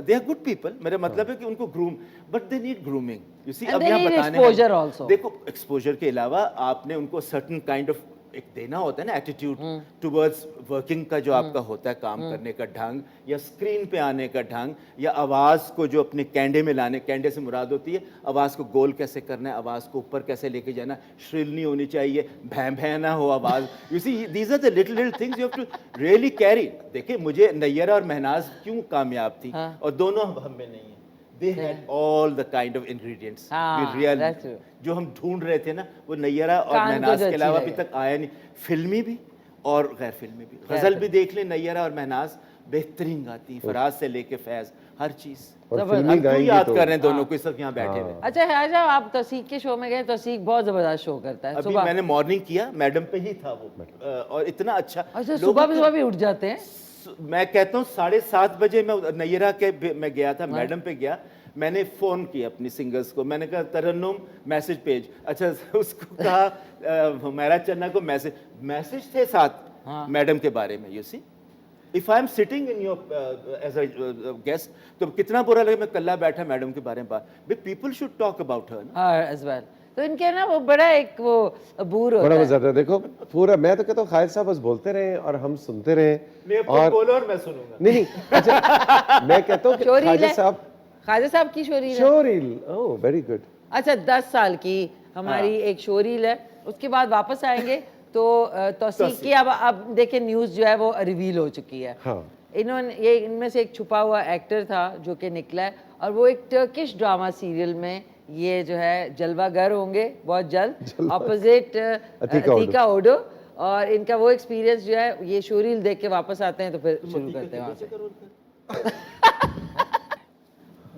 दे आर गुड पीपल, मेरा मतलब है कि उनको groom, but they need grooming. You see, And अब they यहाँ need बताने exposure also. देखो, एक्सपोजर के अलावा आपने उनको सर्टन काइंड ऑफ एक देना होता है ना, एटीट्यूड टुवर्ड्स वर्किंग का जो आपका होता है, काम करने का ढंग, या स्क्रीन पे आने का ढंग, या आवाज़ को जो अपने कैंडे में लाने, कैंडे से मुराद होती है आवाज़ को गोल कैसे करना है, आवाज़ को ऊपर कैसे लेके जाना, श्रिल नहीं होनी चाहिए, भैं भैं ना हो आवाज़। You see, these are the little things you have to really carry. देखिए, मुझे नैयरा और महनाज क्यों कामयाब थी, और दोनों हम में नहीं है। They had all the kind of ingredients. हाँ, We real, that's true. जो हम ढूंढ रहे थे ना, वो नैयरा और कान को महनाज जो के अच्छी अलावा अभी लगे। तक आया नहीं। फिल्मी भी और गैर फिल्मी भी। गजल भी देख लें, नैयरा और महनाज बेहतरीन गाती हैं, फराज से लेके फैज, हर चीज। और जबरदस्त। फिल्मी हम क्यों गाएंगी याद तो कर रहे हैं दोनों को, सब यहाँ बैठे हुए। अच्छा आजा, आप तौसीक के शो में गए? तौसीक बहुत जबरदस्त शो करता है। अभी सुबह मैंने मॉर्निंग किया, मैडम पे ही था वो, और इतना अच्छा। अच्छा, लोगों सुबह को- भी उठ जाते हैं? मैं कहता हूँ 7:30 बजे मैं नैयरा के मैं गया था, मैडम पे गया। मैंने फ़ोन किया अपनी सिंगर्स को, मैंने कहा तरन्नुम मैसेज भेज। अच्छा उसको कहा हुमैरा चन्ना को मैसेज थे साथ मैडम के बारे में। You see if I am sitting in your as a guest तो कितना बुरा लगे मैं कल्ला बैठा मैडम के बारे में बात, but people should talk about her. हाँ एज वेल। तो इनके ना वो बड़ा एक वो अबूर होता बड़ा है। मजा आता है। देखो पूरा मैं तो कहता हूँ खालिद साहब बस बोलते रहे और हम सुनते रहे। और बोलो और मैं सुनूंगा। नहीं अच्छा मैं कहता हूँ कि शोरील खालिद है। साहब ख्वाजा साहब की शोरील है। Showreel, oh very good. अच्छा 10 साल की हमारी एक शोरील है, उसके बाद वापस आएंगे तो तौसीक की अब देखिए न्यूज़ जो है वो रिवील हो चुकी है। हाँ इन्होंने ये इनमें से एक छुपा हुआ एक्टर था जो कि निकला है और वो एक टर्किश ड्रामा सीरियल में ये जो है जलवागर होंगे बहुत जल्द ऑपोजिट अतीका ओडो। और इनका वो एक्सपीरियंस जो है ये शोरील देख के वापस आते हैं तो फिर शुरू करते हैं वहाँ से।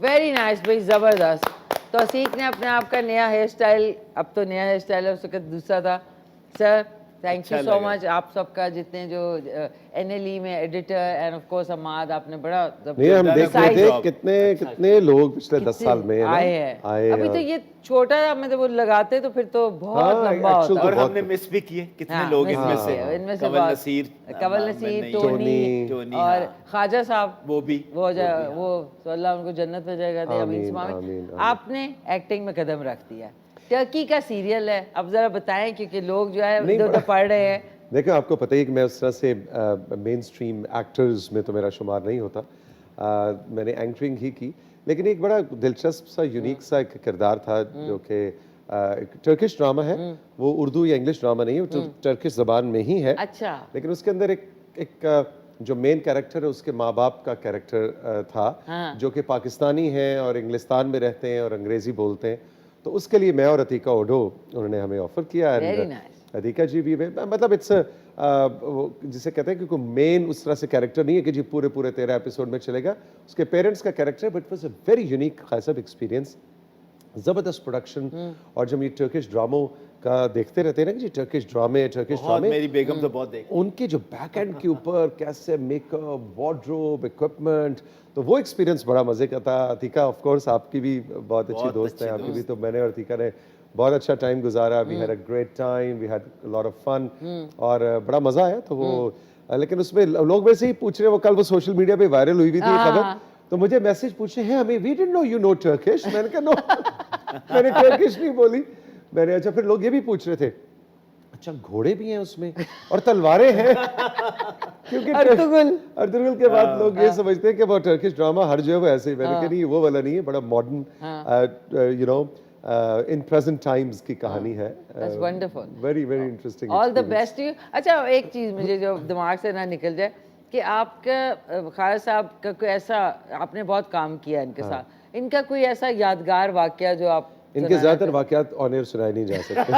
वेरी नाइस भाई, ज़बरदस्त। तौसीक ने अपने आप का नया हेयर स्टाइल, अब तो नया हेयर स्टाइल है, उस वक्त दूसरा था। Sir thank you so much आप सबका, जितने जो एनएलई में editor and of course Hammad, आपने बड़ा नहीं हम देख रहे थे कितने कितने लोग पिछले 10 साल में आए हैं। अभी तो ये छोटा मतलब वो लगाते तो फिर तो बहुत लंबा होता। और हमने मिस भी किए कितने लोग इनमें से कवल नसीर, टोनी और ख्वाजा साहब, वो अल्लाह उनको जन्नत में जाएगा दे। अमीन आपने एक्टिंग में कदम रख दिया। टर्की का सीरियल है, अब जरा बताएं क्योंकि लोग जो है इधर पढ़ रहे हैं। देखो आपको पता ही कि मैं उस तरह से मेन स्ट्रीम एक्टर्स में तो मेरा शुमार नहीं होता। मैंने एंकरिंग ही की, लेकिन एक बड़ा दिलचस्प सा यूनिक सा एक किरदार था जो कि टर्किश ड्रामा है। वो उर्दू या इंग्लिश ड्रामा नहीं है, वो टर्किश ज़बान में ही है। अच्छा। लेकिन उसके अंदर एक जो मेन कैरेक्टर है उसके माँ बाप का कैरेक्टर था जो कि पाकिस्तानी हैं और इंग्लिस्तान में रहते हैं और अंग्रेज़ी बोलते हैं। तो उसके लिए मैं और अतीका ओडो उन्होंने हमें ऑफर किया। अतीका जी भी मतलब इट्स जिसे कहते हैं क्योंकि मेन उस तरह से कैरेक्टर नहीं है कि जी पूरे 13 एपिसोड में चलेगा। उसके पेरेंट्स का character, but was a very unique खासा एक्सपीरियंस, ज़बरदस्त प्रोडक्शन। और जब ये टर्किश ड्रामों का देखते रहते हैं ना कि जी टर्किश ड्रामे मेरी बेगम तो बहुत देखती है। उनके जो बैक एंड के ऊपर कैसे मेकअप, वार्डरोब, इक्विपमेंट, तो वो एक्सपीरियंस बड़ा मजे का था। अतीका ऑफ कोर्स आपकी भी बहुत अच्छी दोस्त है, आपकी भी। तो मैंने और अतीका ने बहुत अच्छा टाइम गुजारा। We had a great time, we had a lot of fun और बड़ा मजा आया। तो वो लेकिन उसमें लोग मेरे से ही पूछ रहे हैं, वो कल वो सोशल मीडिया पे वायरल हुई भी थी खबर, तो मुझे मैसेज पूछे हैं हमें, we didn't know you know Turkish. मैंने कहा नो मैंने टर्किश नहीं बोली मैंने। अच्छा फिर लोग ये भी पूछ रहे थे अच्छा घोड़े भी हैं उसमें और तलवारें हैं क्योंकि अर्तुगरुल के बाद लोग ये समझते हैं कि वो टर्किश ड्रामा हर जो है वो ऐसे ही। मैंने कहा नहीं वो वाला नहीं है, बड़ा modern you know in present times की कहानी है। That's wonderful. Very very interesting. All the best to you. अच्छा एक चीज़ मुझे जो दिमाग से ना निकल जाए कि आपका ख्वाजा साहब का कोई ऐसा, आपने बहुत काम किया इनके साथ, इनका कोई ऐसा यादगार वाकया जो आप, इनके ज्यादातर वाकयात ऑन एयर सुनाए नहीं जा सकते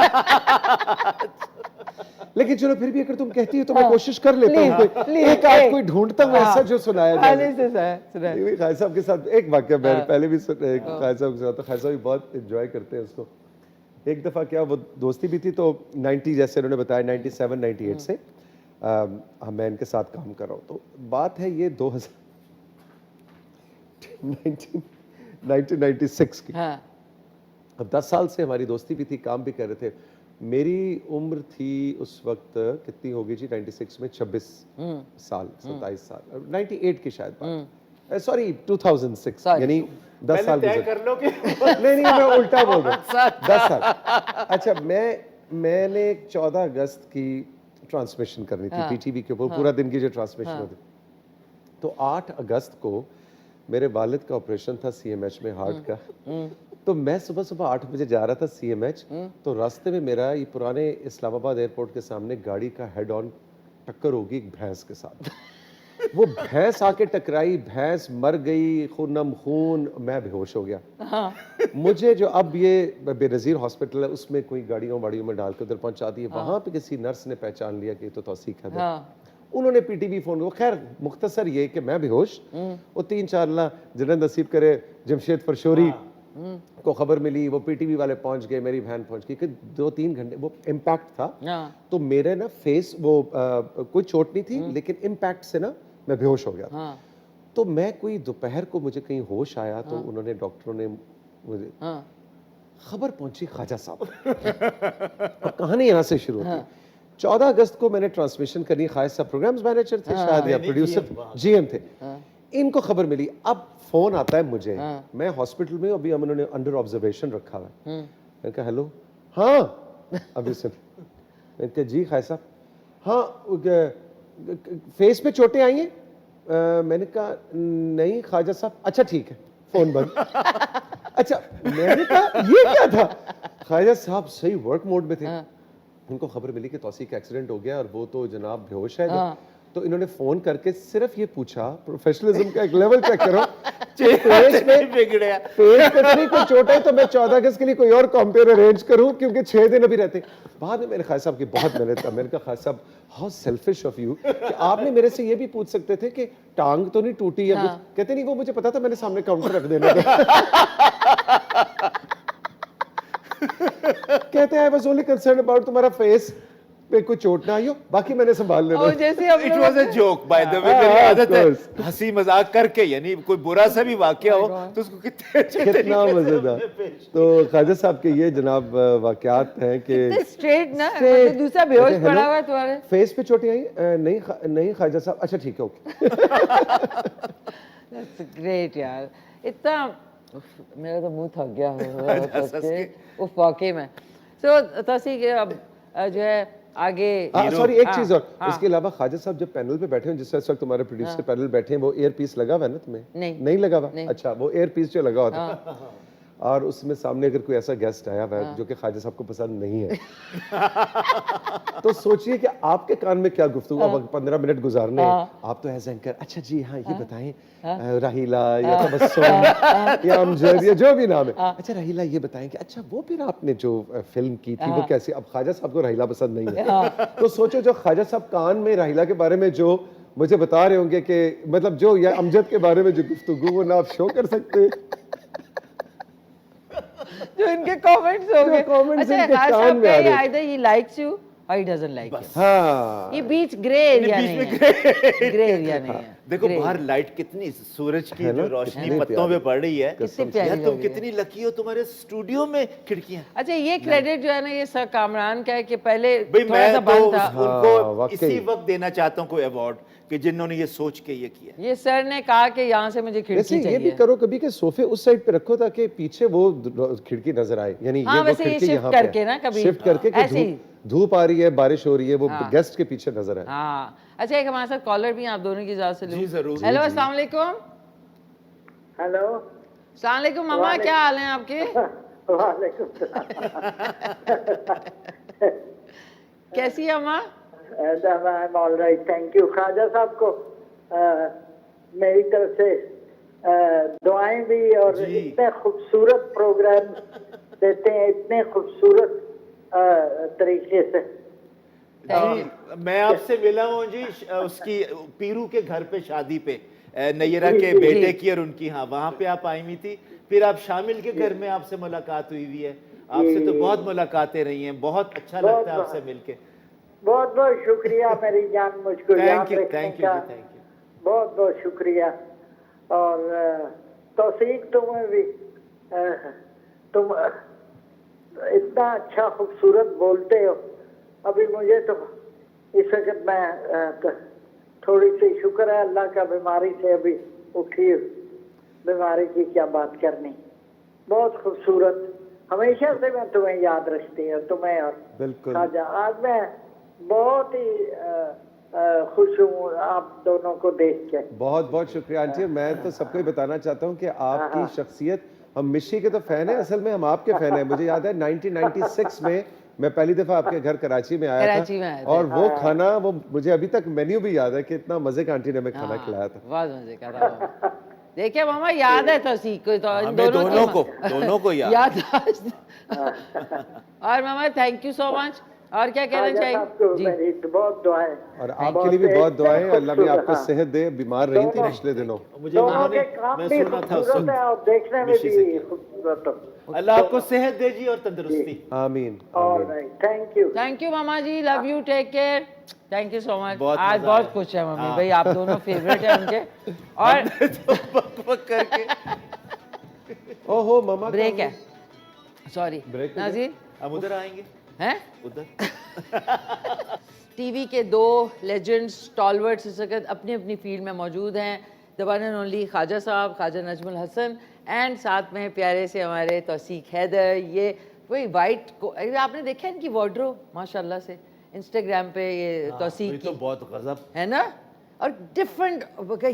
लेकिन चलो फिर भी अगर तुम कहती हो तो मैं कोशिश कर लेता हूँ। एक आध कोई ढूंढता हूँ ऐसा जो सुनाया जाए। खालिद साहब के साथ एक वाकया मैंने पहले भी खालिद साहब के साथ, खालिद साहब भी बहुत एंजॉय करते हैं उसको। एक दफ़ा क्या वो दोस्ती भी थी तो 90 जैसे उन्होंने बताया 97 98 से मैं इनके साथ काम कर रहा हूँ। तो बात है ये 1996 की। अब 10 साल से हमारी दोस्ती भी थी, काम भी कर रहे थे। मेरी उम्र थी उस वक्त कितनी होगी जी 96 में 26 साल 27 साल 98 की शायद बात, सॉरी 2006 यानी 10 साल तय कर लो कि नहीं मैं उल्टा बोल रहा हूँ 10 साल। अच्छा मैंने 14 अगस्त की ट्रांसमिशन करनी थी पीटीवी के ऊपर, पूरा दिन की जो ट्रांसमिशन होती, तो 8 अगस्त को मेरे वालिद का ऑपरेशन था सीएमएच में हार्ट का। तो मैं सुबह 8 बजे जा रहा था सीएमएच, तो रास्ते में मेरा ये पुराने इस्लामाबाद एयरपोर्ट के सामने गाड़ी का हेड ऑन टक्कर होगी एक भैंस के साथ। वो भैंस आके टकराई, भैंस मर गई, खूनम खून, मैं बेहोश हो गया। मुझे जो अब ये बेनज़ीर हॉस्पिटल है उसमें कोई गाड़ियों में डाल के उधर पहुंचा दी। वहां पे किसी नर्स ने पहचान लिया कि तो तौसीक है। उन्होंने पीटीवी फोन को, खैर मुख्तसर ये कि मैं बेहोश, वो 3-4 जनरल नसीब करे जमशेद फरशोरी को खबर मिली, वो पीटीवी वाले पहुंच गए, मेरी बहन पहुंच गई कि 2-3 घंटे वो इम्पैक्ट था। तो मेरे ना फेस वो कोई चोट नहीं थी लेकिन इम्पैक्ट से ना मैं बेहोश हो गया। तो मैं कोई दोपहर को मुझे कहीं होश आया तो उन्होंने डॉक्टरों ने मुझे हाँ खबर पहुंची ख्वाजा साहब। और कहानी यहाँ से शुरू होती है। 14 अगस्त को मैंने ट्रांसमिशन करनी, ख्वाजा साहब प्रोग्राम्स मैनेजर थे शायद या प्रोड्यूसर जीएम थे। इनको खबर मिली, अब फोन आता है मुझे, मैं हॉस्पिटल में हूं, अभी हम उन्होंने अंडर ऑब्जर्वेशन रखा हुआ है। मैंने कहा हेलो, हाँ अभी सुन। मैंने कहा जी ख्वाजा साहब, हाँ फेस पे चोटें आई हैं? मैंने कहा नहीं ख्वाजा साहब। अच्छा ठीक है, फोन बंद। अच्छा, मैंने कहा ये क्या था? ख्वाजा साहब सही वर्क मोड में थे। उनको खबर मिली कि तौसीक का एक्सीडेंट हो गया और वो तो जनाब बेहोश है। तो इन्होंने फोन करके सिर्फ ये पूछा, प्रोफेशनलिज्म का एक लेवल चेक करो, फेस में बिगड़े, फेस पे तो नहीं कोई चोट है तो मैं 14 अगस्त के लिए कोई और कॉम्पेयर अरेंज करूं, क्योंकि 6 दिन अभी रहते। बाद में मेरे ख्वाजा साहब की बहुत मेहनत था। मैंने कहा Khwaja Sahab how selfish of you कि आपने मेरे से ये भी पूछ सकते थे कि टांग तो नहीं टूटी या कुछ। कहते नहीं वो मुझे पता था, मैंने सामने काउंटर रख देना था। कहते हैं I was only concern about तुम्हारा फेस पे कोई चोट ना आई हो, बाकी मैंने संभाल लेना। और जैसे हम it was a joke by the way, मेरी आदत है हंसी मजाक करके, यानी कोई बुरा सा भी वाकया हो तो उसको कितना मजेदार। तो ख्वाजा साहब के ये जनाब वाकयात हैं कि स्ट्रेट ना, मतलब दूसरा बेहोश पड़ा हुआ है तुम्हारे फेस पे चोटें आई? नहीं ख्वाजा साहब। अच्छा ठीक है, ओके। दैट्स ग्रेट यार, इतना मेरा तो मुंह थक गया हो उस वाकई में। सो तौसीक अब जो है आगे सॉरी एक चीज और, इसके अलावा ख्वाजा साहब जब पैनल पे बैठे हैं, जिस वक्त तुम्हारे प्रोड्यूसर पैनल बैठे हैं, वो एयर पीस लगा हुआ है ना तुम्हें? नहीं लगा हुआ? अच्छा, वो एयर पीस जो लगा होता है और उसमें सामने अगर कोई ऐसा गेस्ट आया हुआ है जो कि ख्वाजा साहब को पसंद नहीं है तो सोचिए कि आपके कान में क्या गुफ्तगू, अब 15 मिनट गुजारने हैं, आप तो एज एंकर अच्छा जी हाँ ये बताएं राहीला या तबस्सुम या अमजद या जो भी नाम है, अच्छा राहीला ये बताएं कि अच्छा वो फिर आपने जो फिल्म की थी वो कैसी? अब ख्वाजा साहब को राहीला पसंद नहीं है तो सोचो जो ख्वाजा साहब कान में राहीला के बारे में जो मुझे बता रहे होंगे कि मतलब जो या अमजद के बारे में जो गुफ्तगू वो ना आप शो कर सकते, जो इनके कमेंट्स होंगे। अच्छा खास आपका ये आइदर ही लाइक्स यू और ही डजंट लाइक यू। हाँ ये बीच ग्रे एरिया नहीं है, ग्रे एरिया नहीं है। देखो बाहर लाइट कितनी, सूरज की जो रोशनी पत्तों पे पड़ रही है, यार तुम कितनी लकी हो, तुम्हारे स्टूडियो में खिड़कियां। अच्छा ये क्रेडिट जो है ना ये सर कामरान का है कि पहले भाई थोड़ा सा मैं बंद तो था। उनको इसी वक्त देना चाहता हूँ कोई अवार्ड कि जिन्होंने ये सोच के ये किया। ये सर ने कहा कि यहाँ से मुझे खिड़की वैसे चाहिए। ये भी करो कभी के सोफे उस साइड पे रखो ताकि पीछे वो खिड़की नजर आए, यानी हाँ, ये वो वैसे ये खिड़की shift यहाँ करके ना पे कभी शिफ्ट करके कि ऐसे ही। धूप आ रही है, बारिश हो रही है, वो गेस्ट के पीछे नजर आए। हाँ अच्छा एक हमारे साथ कॉलर भी हैं, आप दोनों की इजाजत से लूं। जी जरूर। हेलो अस्सलाम वालेकुम। हेलो अस्सलाम वालेकुम मामा, क्या हाल है आपके? वालेकुम कैसी है अम्मा? I am all right, thank you. Khwaja साहब को मेरी तरफ से दुआएं भी, और इतने खूबसूरत प्रोग्राम देते हैं, इतने खूबसूरत तरीके से। जी मैं आपसे मिला हूँ जी उसकी पीरू के घर पे शादी पे, नैयरा के बेटे की और उनकी, हाँ वहाँ पे आप आई हुई थी, फिर आप शामिल के घर में आपसे मुलाकात हुई हुई है, आपसे तो बहुत मुलाकातें रही हैं, बहुत अच्छा लगता है आपसे मिलके। बहुत बहुत शुक्रिया मेरी जान, मुझको याद रखने का बहुत बहुत शुक्रिया। और तौसीक तुम्हें भी, तुम इतना अच्छा खूबसूरत बोलते हो। अभी मुझे तो इस वक्त मैं थोड़ी सी शुक्र है अल्लाह का, बीमारी से अभी उठी, बीमारी की क्या बात करनी। बहुत खूबसूरत, हमेशा से मैं तुम्हें याद रखती हूँ, तुम्हें और बिल्कुल। खाजा। आज मैं बहुत ही खुश हूँ आप दोनों को देख के। बहुत बहुत शुक्रिया आंटी। मैं तो सबको ही बताना चाहता हूँ कि आपकी शख्सियत, हम मिशी के तो फैन हैं, असल में हम आपके फैन हैं। मुझे याद है 1996 में मैं पहली दफा आपके घर कराची में आया था और वो खाना, वो मुझे अभी तक मेन्यू भी याद है कि इतना मजे का आंटी ने हमें खाना खिलाया था। बहुत मजे का था। देखिए मामा याद है तौसीक को, तो दोनों को याद। और मामा थैंक यू सो मच, और क्या कहना ख्वाजा चाहिए साहब को जी? मेरी तो बहुत दुआएं। और आपके लिए भी बहुत दुआएं, अल्लाह भी आपको हाँ। सेहत दे। बीमार रही थी पिछले दिनों। मुझे दोनों उन्होंने के काम मैं भी सुना था उस खूबसूरत है और देखने में मिशी से भी क्या। खूबसूरत है। अल्लाह आपको सेहत दे जी और तंदुरुस्ती। आमीन ऑल आमीन। Right, thank you. Thank you मामा जी, love you, take care, thank you so much. बहुत आज मजा बहुत आया। खुश है मम्मी हाँ। भाई, आप दोनों फेवरेट है उनके। और तो बक बक करके ओहो मामा का ब्रेक है, सॉरी ब्रेक है क्या? नाज़रीन हम उधर आएंगे, हैं। उधर। टीवी के दो लेजेंड्स स्टॉलवर्ड्स इस वक्त अपनी अपनी फील्ड में मौजूद हैं, the one and only Khwaja साहब, ख्वाजा नजमुल हसन, एंड साथ में प्यारे से हमारे तौसीक हैदर। ये वही वाइट को आपने देखा है इनकी वार्डरोब माशाल्लाह से इंस्टाग्राम पे, ये तौसीक ये की तो बहुत गजब। है ना, और डिफरेंट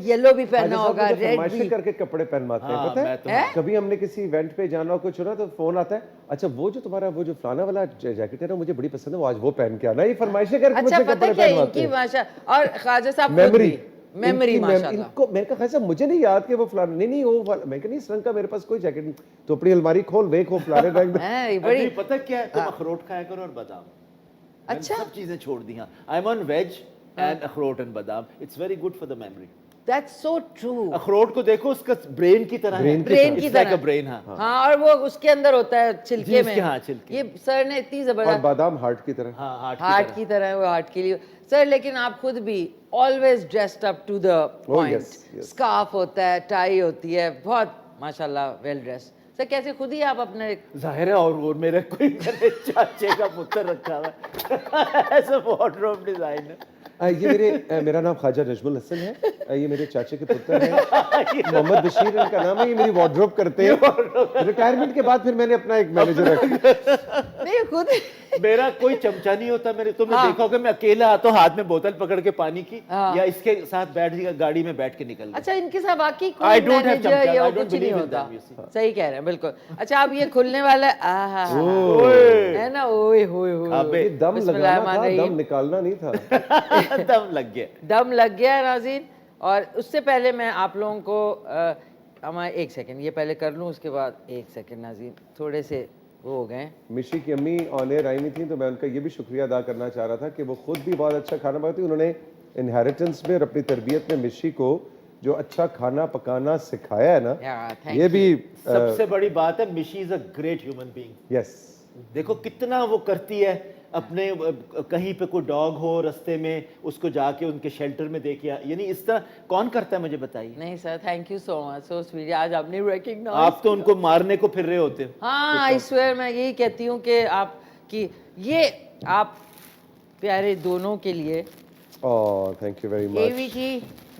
येलो भी पहना ख्वाजा साहब होगा, मुझे रेड फरमाइशें भी। करके कपड़े पहनवाते हैं, हाँ, पता मैं है? तो- हैं? कभी हमने किसी इवेंट पे जाना हो कुछ हो ना तो फोन आता है, अच्छा वो जो तुम्हारा वो जो फलाना वाला जैकेट है ना मुझे बड़ी पसंद है, वो आज वो पहन के आना। ये फरमाइशें करके अच्छा मुझे पता कपड़े क्या पहनवाते इनकी हैं। माशा, और ख्वाजा साहब खुद मेमोरी भी मेमोरी माशाल्लाह। इनको मैंने कहा ख्वाजा मुझे नहीं याद कि वो फलाना, नहीं वो मैं कहा नहीं इस रंग का मेरे पास कोई जैकेट नहीं, तो अपनी अलमारी खोल वे खो फलाने रंग में। हैं, ये बड़ी बड़ी पता क्या है, तुम अखरोट खाया करो और बादाम। मैंने अच्छा। सब चीजें छोड़ दी। हाँ, I am on veg and akhrot and badam, it's very good for the memory. That's so true. अखरोट को देखो, उसका ब्रेन की तरह Brain है, ब्रेन की It's like तरह a brain, हाँ। हाँ, और वो उसके अंदर होता है जी, छिलके उसके, में। हाँ, छिलके। ये सर ने इतनी और जबरदस्त बादाम हार्ट की तरह। हाँ, हार्ट की तरह है, वो हार्ट के लिए सर। लेकिन आप खुद भी always dressed up to the point, yes, yes. Scarf होता है, टाई होती है, बहुत माशाल्लाह वेल ड्रेस। सर कैसे खुद ही आप अपने जाहिर है, और मेरे कोई मेरे चाचे का पुत्र रखा हुआ है एज अ वार्डरोब डिजाइनर। मेरा नाम ख्वाजा नजमुल हसन है, ये मेरे चाचे के पुत्र हैं मोहम्मद बशीर इनका नाम है। ये मेरी वार्डरोब करते हैं। रिटायरमेंट के बाद फिर मैंने अपना एक मैनेजर रखा। नहीं खुद मेरा कोई चमचा नहीं होता मेरे, तुमने हाँ। देखा होगा मैं अकेला आता हूँ हाथ में बोतल पकड़ के पानी की, हाँ। या इसके साथ बैठ जाएगा गाड़ी में बैठ के निकल गया। अच्छा इनके साथ बाकी I कोई don't have मैनेजर चमचा, या I वो don't कुछ नहीं believe in होता। them, you see. सही कह रहे हैं बिल्कुल। अच्छा अब ये खुलने वाला है, आहा ओए, है ना, ओए होए अबे, होए, ये दम लगाना था, बिस्मिल्लाहिर्रहमानिर्रहीम। दम निकालना नहीं था। दम लग गया। दम लग गया है नाज़रीन। और उससे पहले मैं आप लोगों को हमारे एक सेकंड ये पहले कर लूँ, उसके बाद एक सेकंड नाज़रीन थोड़े से वो हो गए। मिशी की अम्मी ऑन एयर आई नहीं थी, तो मैं उनका ये भी शुक्रिया अदा करना चाह रहा था कि वो खुद भी बहुत अच्छा खाना बनाती। उन्होंने इनहेरिटेंस में और अपनी तरबियत में मिशी को जो अच्छा खाना पकाना सिखाया है ना, Yeah, thank ये भी सबसे बड़ी बात है, मिशी is a great human being. Yes. देखो कितना वो करती है अपने, कहीं पे कोई डॉग हो रास्ते में उसको जाके उनके शेल्टर में दे के, यानी इस तरह कौन करता है मुझे बताइए। नहीं sir, thank you so much, so sweet. आज आपने रिकॉग्नाइज, आप तो उनको मारने को फिर रहे होते हो। हाँ आई स्वेयर, मैं यही कहती हूँ कि आप कि ये आप प्यारे दोनों के लिए oh thank you very much. AVT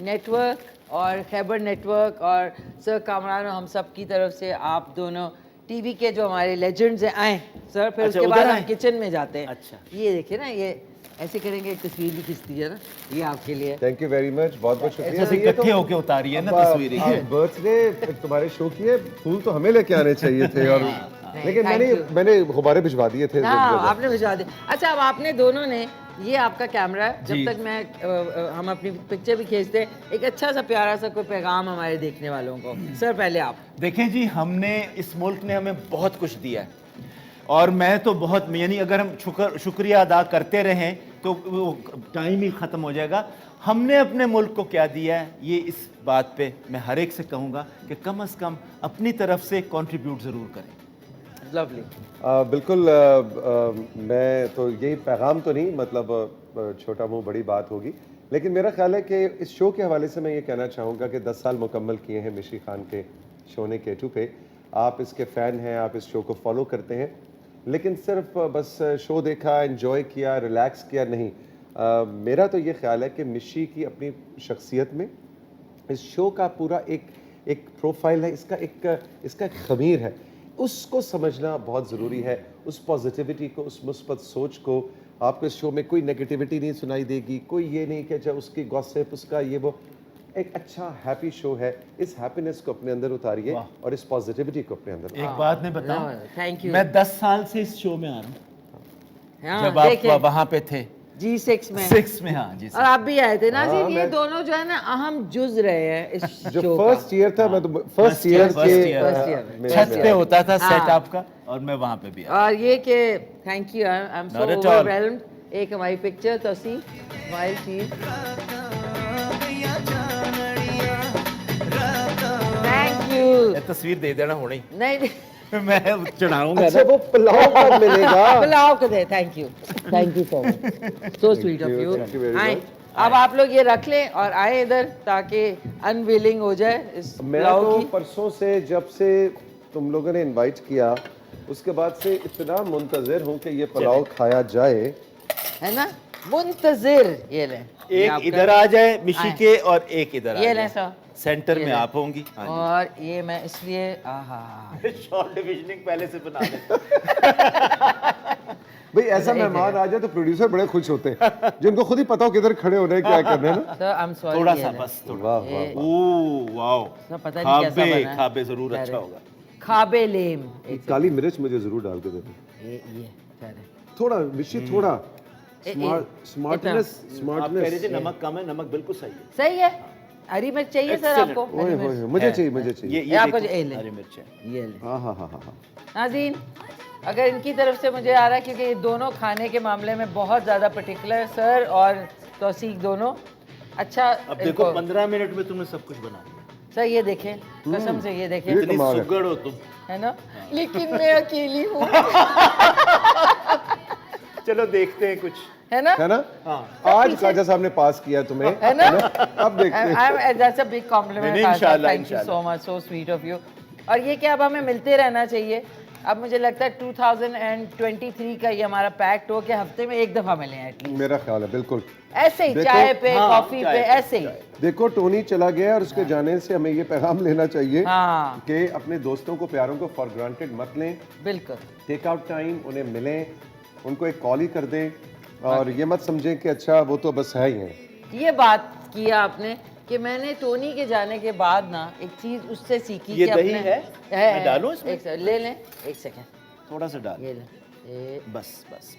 network और खैबर नेटवर्क और सर कामरान और हम सब की तरफ से आप दोनों टीवी के जो हमारे लेजेंड्स हैं आए सर। फिर अच्छा, उसके उधर बाद हम आए? किचन में जाते हैं। अच्छा। ये देखिए ना, ये ऐसे करेंगे, एक तस्वीर भी खींच दीजिए ना, ये आपके लिए। थैंक यू वेरी मच, बहुत बहुत शुक्रिया। ऐसे ये तो इकट्ठे होके उतारी है ना तस्वीरें। बर्थडे तुम्हारे शो की है, फूल तो हमें लेके आने चाहिए थे, और लेकिन thank you. मैंने गुब्बारे भिजवा दिए थे। हाँ आपने भिजवा दिया। अच्छा अब आपने दोनों ने, ये आपका कैमरा है, जी। जब तक मैं हम अपनी पिक्चर भी खींचते हैं, एक अच्छा सा प्यारा सा कोई पैगाम हमारे देखने वालों को। सर पहले आप। देखें जी, हमने इस मुल्क ने हमें बहुत कुछ दिया है, और मैं तो बहुत, यानी अगर हम शुक्रिया अदा करते रहें तो वो टाइम ही ख़त्म हो जाएगा। हमने अपने मुल्क को क्या दिया है, ये इस बात पे मैं हर एक से कहूँगा कि कम से कम अपनी तरफ से कंट्रीब्यूट ज़रूर करें। लवली। बिल्कुल। मैं तो यही पैगाम तो नहीं, मतलब छोटा मुंह बड़ी बात होगी, लेकिन मेरा ख्याल है कि इस शो के हवाले से मैं ये कहना चाहूँगा कि 10 साल मुकम्मल किए हैं मिशी खान के शो ने K2 पे। आप इसके फ़ैन हैं, आप इस शो को फॉलो करते हैं, लेकिन सिर्फ बस शो देखा, एंजॉय किया, रिलैक्स किया नहीं। मेरा तो ये ख्याल है कि मिशी की अपनी शख्सियत में इस शो का पूरा एक प्रोफाइल है, इसका एक खमीर है, उसको समझना बहुत ज़रूरी है। उस पॉजिटिविटी को, उस मुस्बत सोच को, आपको इस शो में कोई नेगेटिविटी नहीं सुनाई देगी, कोई ये नहीं कि अच्छा उसकी गॉसिप, उसका ये वो। एक अच्छा हैप्पी शो है। इस हैप्पीनेस को अपने अंदर उतारिए और इस पॉजिटिविटी को अपने अंदर एक बात मैं हाँ, बताऊं, thank you। मैं 10 साल से इस शो में आ रहा हूँ। हाँ, जब आप देखिए। वहाँ पे थे, G6 में 6 में, हाँ जी और आप भी आए थे ना हाँ, जी। ये मैं- दोनों जो है ना अहम जुज रहे हैं इस जो शो फर्स्ट ईयर था मैं तो फर्स्ट ईयर first के year। First year। में- छत पे होता था हाँ। सेट आपका और मैं वहां पे भी आया। और ये कि thank you, I am so Not at all। Overwhelmed. एक हमारी पिक्चर तो सी स्माइल चीज, थैंक यू। ये तस्वीर दे देना होनी नहीं नहीं, मैं चढ़ाऊंगा अच्छा वो पुलाव कब मिलेगा? बुलाओ को दे। Thank you so much, so sweet of you. thank you very आए, much। अब आप लोग ये रख लें और आए इधर ताकि अनविलिंग हो जाए इस मैं पुलाव तो की। परसों से जब से तुम लोगों ने इनवाइट किया उसके बाद से इतना मुंतजिर हूँ कि ये पुलाव खाया जाए। है ना, मुंतजिर। ये लें, ये एक आपका। इधर आ जाए मिशी आए। के और एक इधर आ ये लें जाए सर, सेंटर ये में ले। आप होंगी। हाँ और ये मैं इसलिए आहा जी शॉर्ट डिविजनिंग पहले से बना लेते भाई ऐसा एक मेहमान आ जाए तो प्रोड्यूसर बड़े खुश होते हैं जिनको खुद ही पता हो किधर खड़े होना है क्या करना है ना। Sir, I am sorry. थोड़ा सा बस थोड़ा। वाह वाह ये- वाह। ओह वाओ, सर, पता नहीं कैसा खाबे बना है। खाबे जरूर खैर अच्छा है। होगा। खाबे लेम। एक काली मिर्च मुझे जरूर डाल के देना ये खैर है। थोड़ा विशी थोड़ा ए- स्मार्टनेस आप कह रहे थे स्मार्टनेस। नमक कम है, नमक बिल्कुल सही है। सही है। हरी मिर्च चाहिए सर Excellent। आपको? ओए हरी होए मिर्च। मुझे है, चाहिए है। मुझे चाहिए। ये आपको देखो, ये ले। हरी मिर्च है। ये ले। हाँ हाँ हाँ हाँ। नाज़रीन, अगर इनकी तरफ से मुझे आ रहा है क्योंकि ये दोनों खाने के मामले में बहुत ज़्यादा पर्टिकुलर, सर और तौसीक दोनों। अच्छा अब देखो इनको- 15 मिनट में तुमने सब कुछ बना लिया। सर ये देखें, कसम से ये देखें, ये इतनी कमाल है। सुगड़ हो तुम। है ना, लेकिन मैं अकेली हूँ। चलो देखते हैं कुछ। है ना, है ना हाँ आज ख्वाजा साहब ने पास किया तुम्हें है ना। अब देखते हैं। That's a big complement. नहीं, इंशाल्लाह, थैंक यू सो इंशाल्लाह। Much, so sweet of you. और ये क्या अब हमें मिलते रहना चाहिए। अब मुझे लगता है 2023 का ये हमारा पैक्ट हो कि हफ्ते में एक दफा मिले एटलीस्ट। मेरा ख्याल है बिल्कुल। ऐसे ही देखो, चाय पे, हाँ, कॉफी चाय पे, पे, ऐसे ही। देखो टोनी चला गया और उसके जाने से हमें ये पैगाम लेना चाहिए हाँ कि अपने दोस्तों को प्यारों को फॉर ग्रांटेड मत लें। बिल्कुल। टेक आउट टाइम, उन्हें मिलें, उनको एक कॉल ही कर दें और ये मत समझें कि अच्छा वो तो बस है ही है। ये बात किया आपने कि मैंने टोनी के जाने के बाद ना एक चीज उससे सीखी ये कि दही अपने- है? मैं डालूं इसमें? एक सेकंड, ले लें, एक सेकंड, थोड़ा सा डाल। ये लें, ये बस बस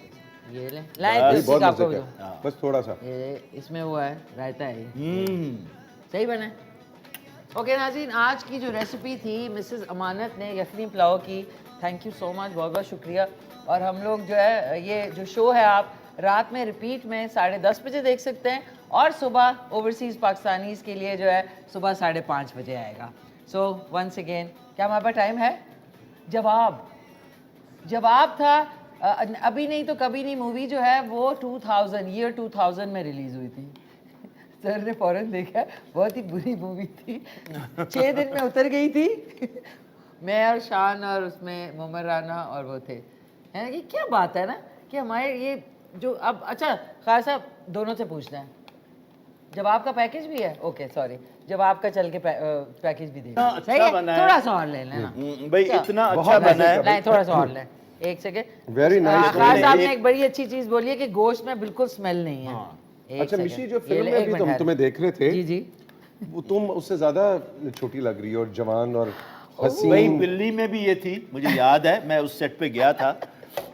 ये लें, बस। लाए ये तो बहुत आपको मजे दो। का है। बस थोड़ा सा। ये इसमें हुआ है, रायता है ये। हम्म। सही बना है। ओके नाज़रीन, आज की जो रेसिपी थी मिसेस अमानत ने यखनी पुलाव की, थैंक यू सो मच, बहुत बहुत शुक्रिया। और हम लोग जो है ये जो शो है आप रात में रिपीट में 10:30 बजे देख सकते हैं और सुबह ओवरसीज़ पाकिस्तानीज़ के लिए जो है सुबह 5:30 बजे आएगा। सो वंस अगेन, क्या हमारे पास टाइम है? जवाब था अभी नहीं तो कभी नहीं मूवी जो है वो 2000 में रिलीज़ हुई थी। सर ने फौरन देखा, बहुत ही बुरी मूवी थी, 6 दिन में उतर गई थी। मैं और शान और उसमें मोहम्मद राना और वो थे। है ना कि क्या बात है ना कि हमारे ये जो अब अच्छा खास साहब दोनों से पूछना है, जब आपका पैकेज भी है? ओके सॉरी, जब आपका चल के पैकेज भी देना अच्छा सही है, बना है। थोड़ा सा और ले लेना। भाई इतना अच्छा बहुत बना है। नहीं थोड़ा सा और ले, एक सेकेंड। Very nice, खास very साहब nice। ने एक बड़ी अच्छी चीज बोली है कि गोश्त में बिल्कुल स्मेल नहीं है। एक अच्छा सेकंड, मिशी जो ये फिल्म ले, में एक अभी मिनट तुम है। तुम्हें देख रहे थे जी जी, वो तुम उससे ज्यादा छोटी लग रही हो और जवान और भाई हसीन। बिल्ली में भी ये थी, मुझे याद है, मैं उस सेट पे गया था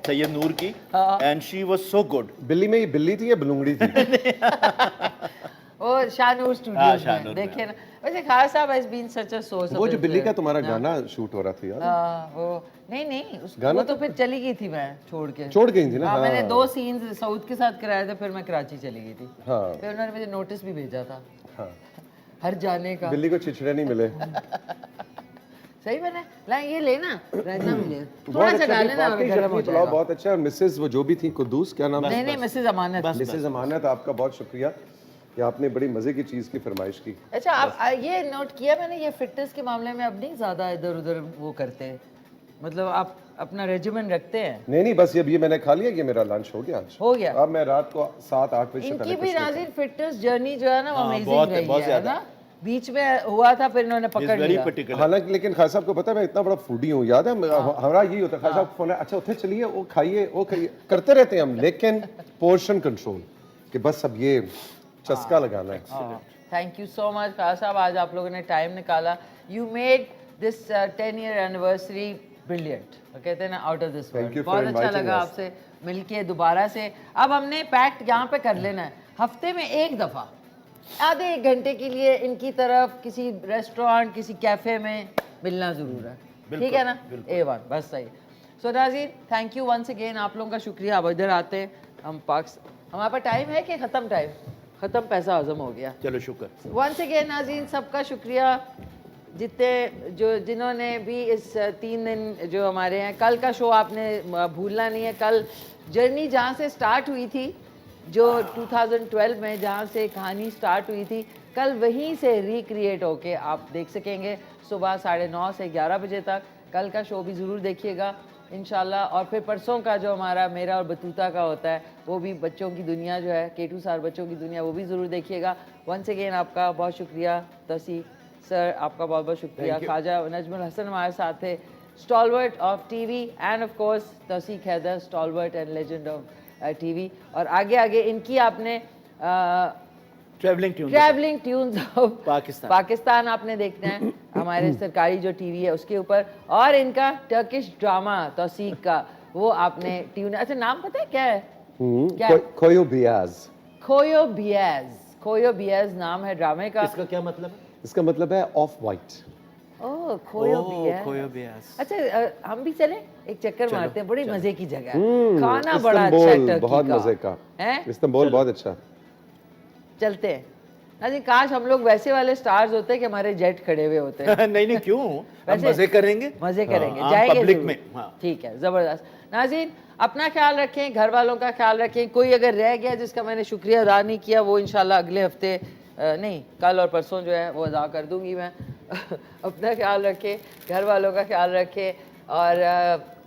सैयद नूर की, and she was so good. बिल्ली में ये बिल्ली थी या बलूंगड़ी थी? वो शाहनूर हाँ, स्टूडियोज में शाहनूर में। देखिए ना। वैसे खास साहब has been such a source वो जो बिल्ली का तुम्हारा गाना शूट हो रहा था यार, वो नहीं गाना वो तो फिर चली गई थी, मैं छोड़ के छोड़ गई थी ना। हाँ, मैंने हाँ 2 सीन्स साउथ के साथ कराए थे, फिर मैं कराची चली गई थी। हाँ फिर उन्होंने मुझे नोटिस भी भेजा था हाँ। हर जाने का। बिल्ली को छिछड़े नहीं मिले। सही बने ला, ये लेना रायता मिले, बहुत थोड़ा सा अच्छा डाल लेना, वाकई गर्म हो शक्ति पुलाव जाएगा। बहुत अच्छा है। मिसेस वो जो भी थी, कुद्दूस क्या नाम नहीं नहीं, मिसेस अमानत। मिसेस अमानत, आपका बहुत शुक्रिया कि आपने बड़ी मजे की चीज की फरमाइश की। अच्छा आप ये नोट किया मैंने, ये फिटनेस के मामले में अब नहीं ज्यादा इधर उधर वो करते, मतलब आप अपना रेजिमेंट रखते हैं? नहीं बस ये मैंने खा लिया, ये मेरा लंच हो गया आज। हो गया। अब मैं रात को 7-8 बजे से इनकी पहले भी कुछ नहीं नाज़रीन फिटनेस जर्नी जो है ना वो हाँ, अमेजिंग बहुत- रही बहुत है ज्यादा। ना। बीच में हुआ था, फिर इन्होंने पकड़ वेरी लिया। पर्टिकुलर। हालांकि लेकिन खान साहब को पता है मैं इतना बड़ा फूडी हूँ, याद है हमारा यही होता है, खान साहब फोन है, अच्छा उठे चलिए वो खाइए वो खाइए करते रहते हैं हम, लेकिन पोर्शन कंट्रोल कि बस अब ये चस्का लगाना है। थैंक यू सो मच खास साहब, आज आप लोगों ने टाइम निकाला। You made this 10 year anniversary brilliant, कहते हैं ना out of this Thank world. you for बहुत अच्छा inviting लगा us. आपसे मिलके दोबारा से। अब हमने पैक्ट यहाँ पे कर लेना है, हफ्ते में एक दफ़ा आधे एक घंटे के लिए इनकी तरफ किसी रेस्टोरेंट किसी कैफ़े में मिलना ज़रूर है, ठीक है ना? A1 बस सही। सो नाज़रीन, थैंक यू वंस अगेन, आप लोगों का शुक्रिया। अब इधर आते हैं हम हमारे पास टाइम है कि ख़त्म? टाइम ख़त्म, पैसा हज़म हो गया। चलो शुक्र। वंस अगेन नाज़रीन, सबका शुक्रिया जितने जिन्होंने भी इस 3 दिन जो हमारे हैं। कल का शो आपने भूलना नहीं है। कल जर्नी जहाँ से स्टार्ट हुई थी, जो 2012 में जहाँ से कहानी स्टार्ट हुई थी, कल वहीं से रिक्रिएट होके आप देख सकेंगे सुबह 9:30 से 11 बजे तक। कल का शो भी ज़रूर देखिएगा इंशाल्लाह। और फिर परसों का जो हमारा मेरा और बतूता का होता है, वो भी बच्चों की दुनिया जो है, केटू सार बच्चों की दुनिया, वो भी ज़रूर देखिएगा। वंस अगेन आपका बहुत शुक्रिया तौसीफ सर, आपका बहुत बहुत शुक्रिया। ख्वाजा नजमुल हसन हमारे साथ थे, stalwart of TV, and of course Tauseef Haider, stalwart and legend of TV. और आगे आगे इनकी आपने ट्रैवलिंग ट्यून्स ऑफ पाकिस्तान आपने देखना है, हमारे सरकारी जो टीवी है उसके ऊपर। और इनका टर्किश ड्रामा तौसीफ का, वो आपने ट्यून, अच्छा नाम पता है क्या है? क्या है? खोयो बियाज। खोयो बियाज नाम है ड्रामे का। इसका क्या मतलब है? इसका मतलब है ऑफ वाइट। ओह खोयो बियाज। अच्छा हम भी चले एक चक्कर मारते हैं, बड़ी मजे की जगह है, खाना बड़ा अच्छा है टर्की बहुत का, मजे का है इस्तांबुल, बहुत अच्छा। चलते हैं नाज़रीन। काश हम लोग वैसे वाले स्टार्स होते कि हमारे जेट खड़े हुए होते। नहीं नहीं, क्यों, हम मजे करेंगे, जाएंगे पब्लिक जरूर। में। हाँ। ठीक है, जबरदस्त। नाज़रीन अपना ख्याल रखें, घर वालों का ख्याल रखें। कोई अगर रह गया जिसका मैंने शुक्रिया अदा नहीं किया, वो इंशाल्लाह अगले हफ्ते नहीं कल और परसों जो है वो अदा कर दूंगी मैं। अपना ख्याल रखें, घर वालों का ख्याल रखें। और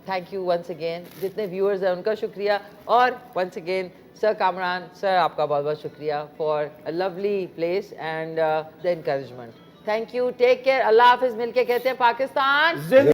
थैंक यू वंस अगेन, जितने व्यूअर्स हैं उनका शुक्रिया। और once again sir Kamran sir, आपका बहुत बहुत शुक्रिया for a lovely place and the encouragement. Thank you, take care, अल्लाह हाफिज़। मिलके कहते हैं पाकिस्तान।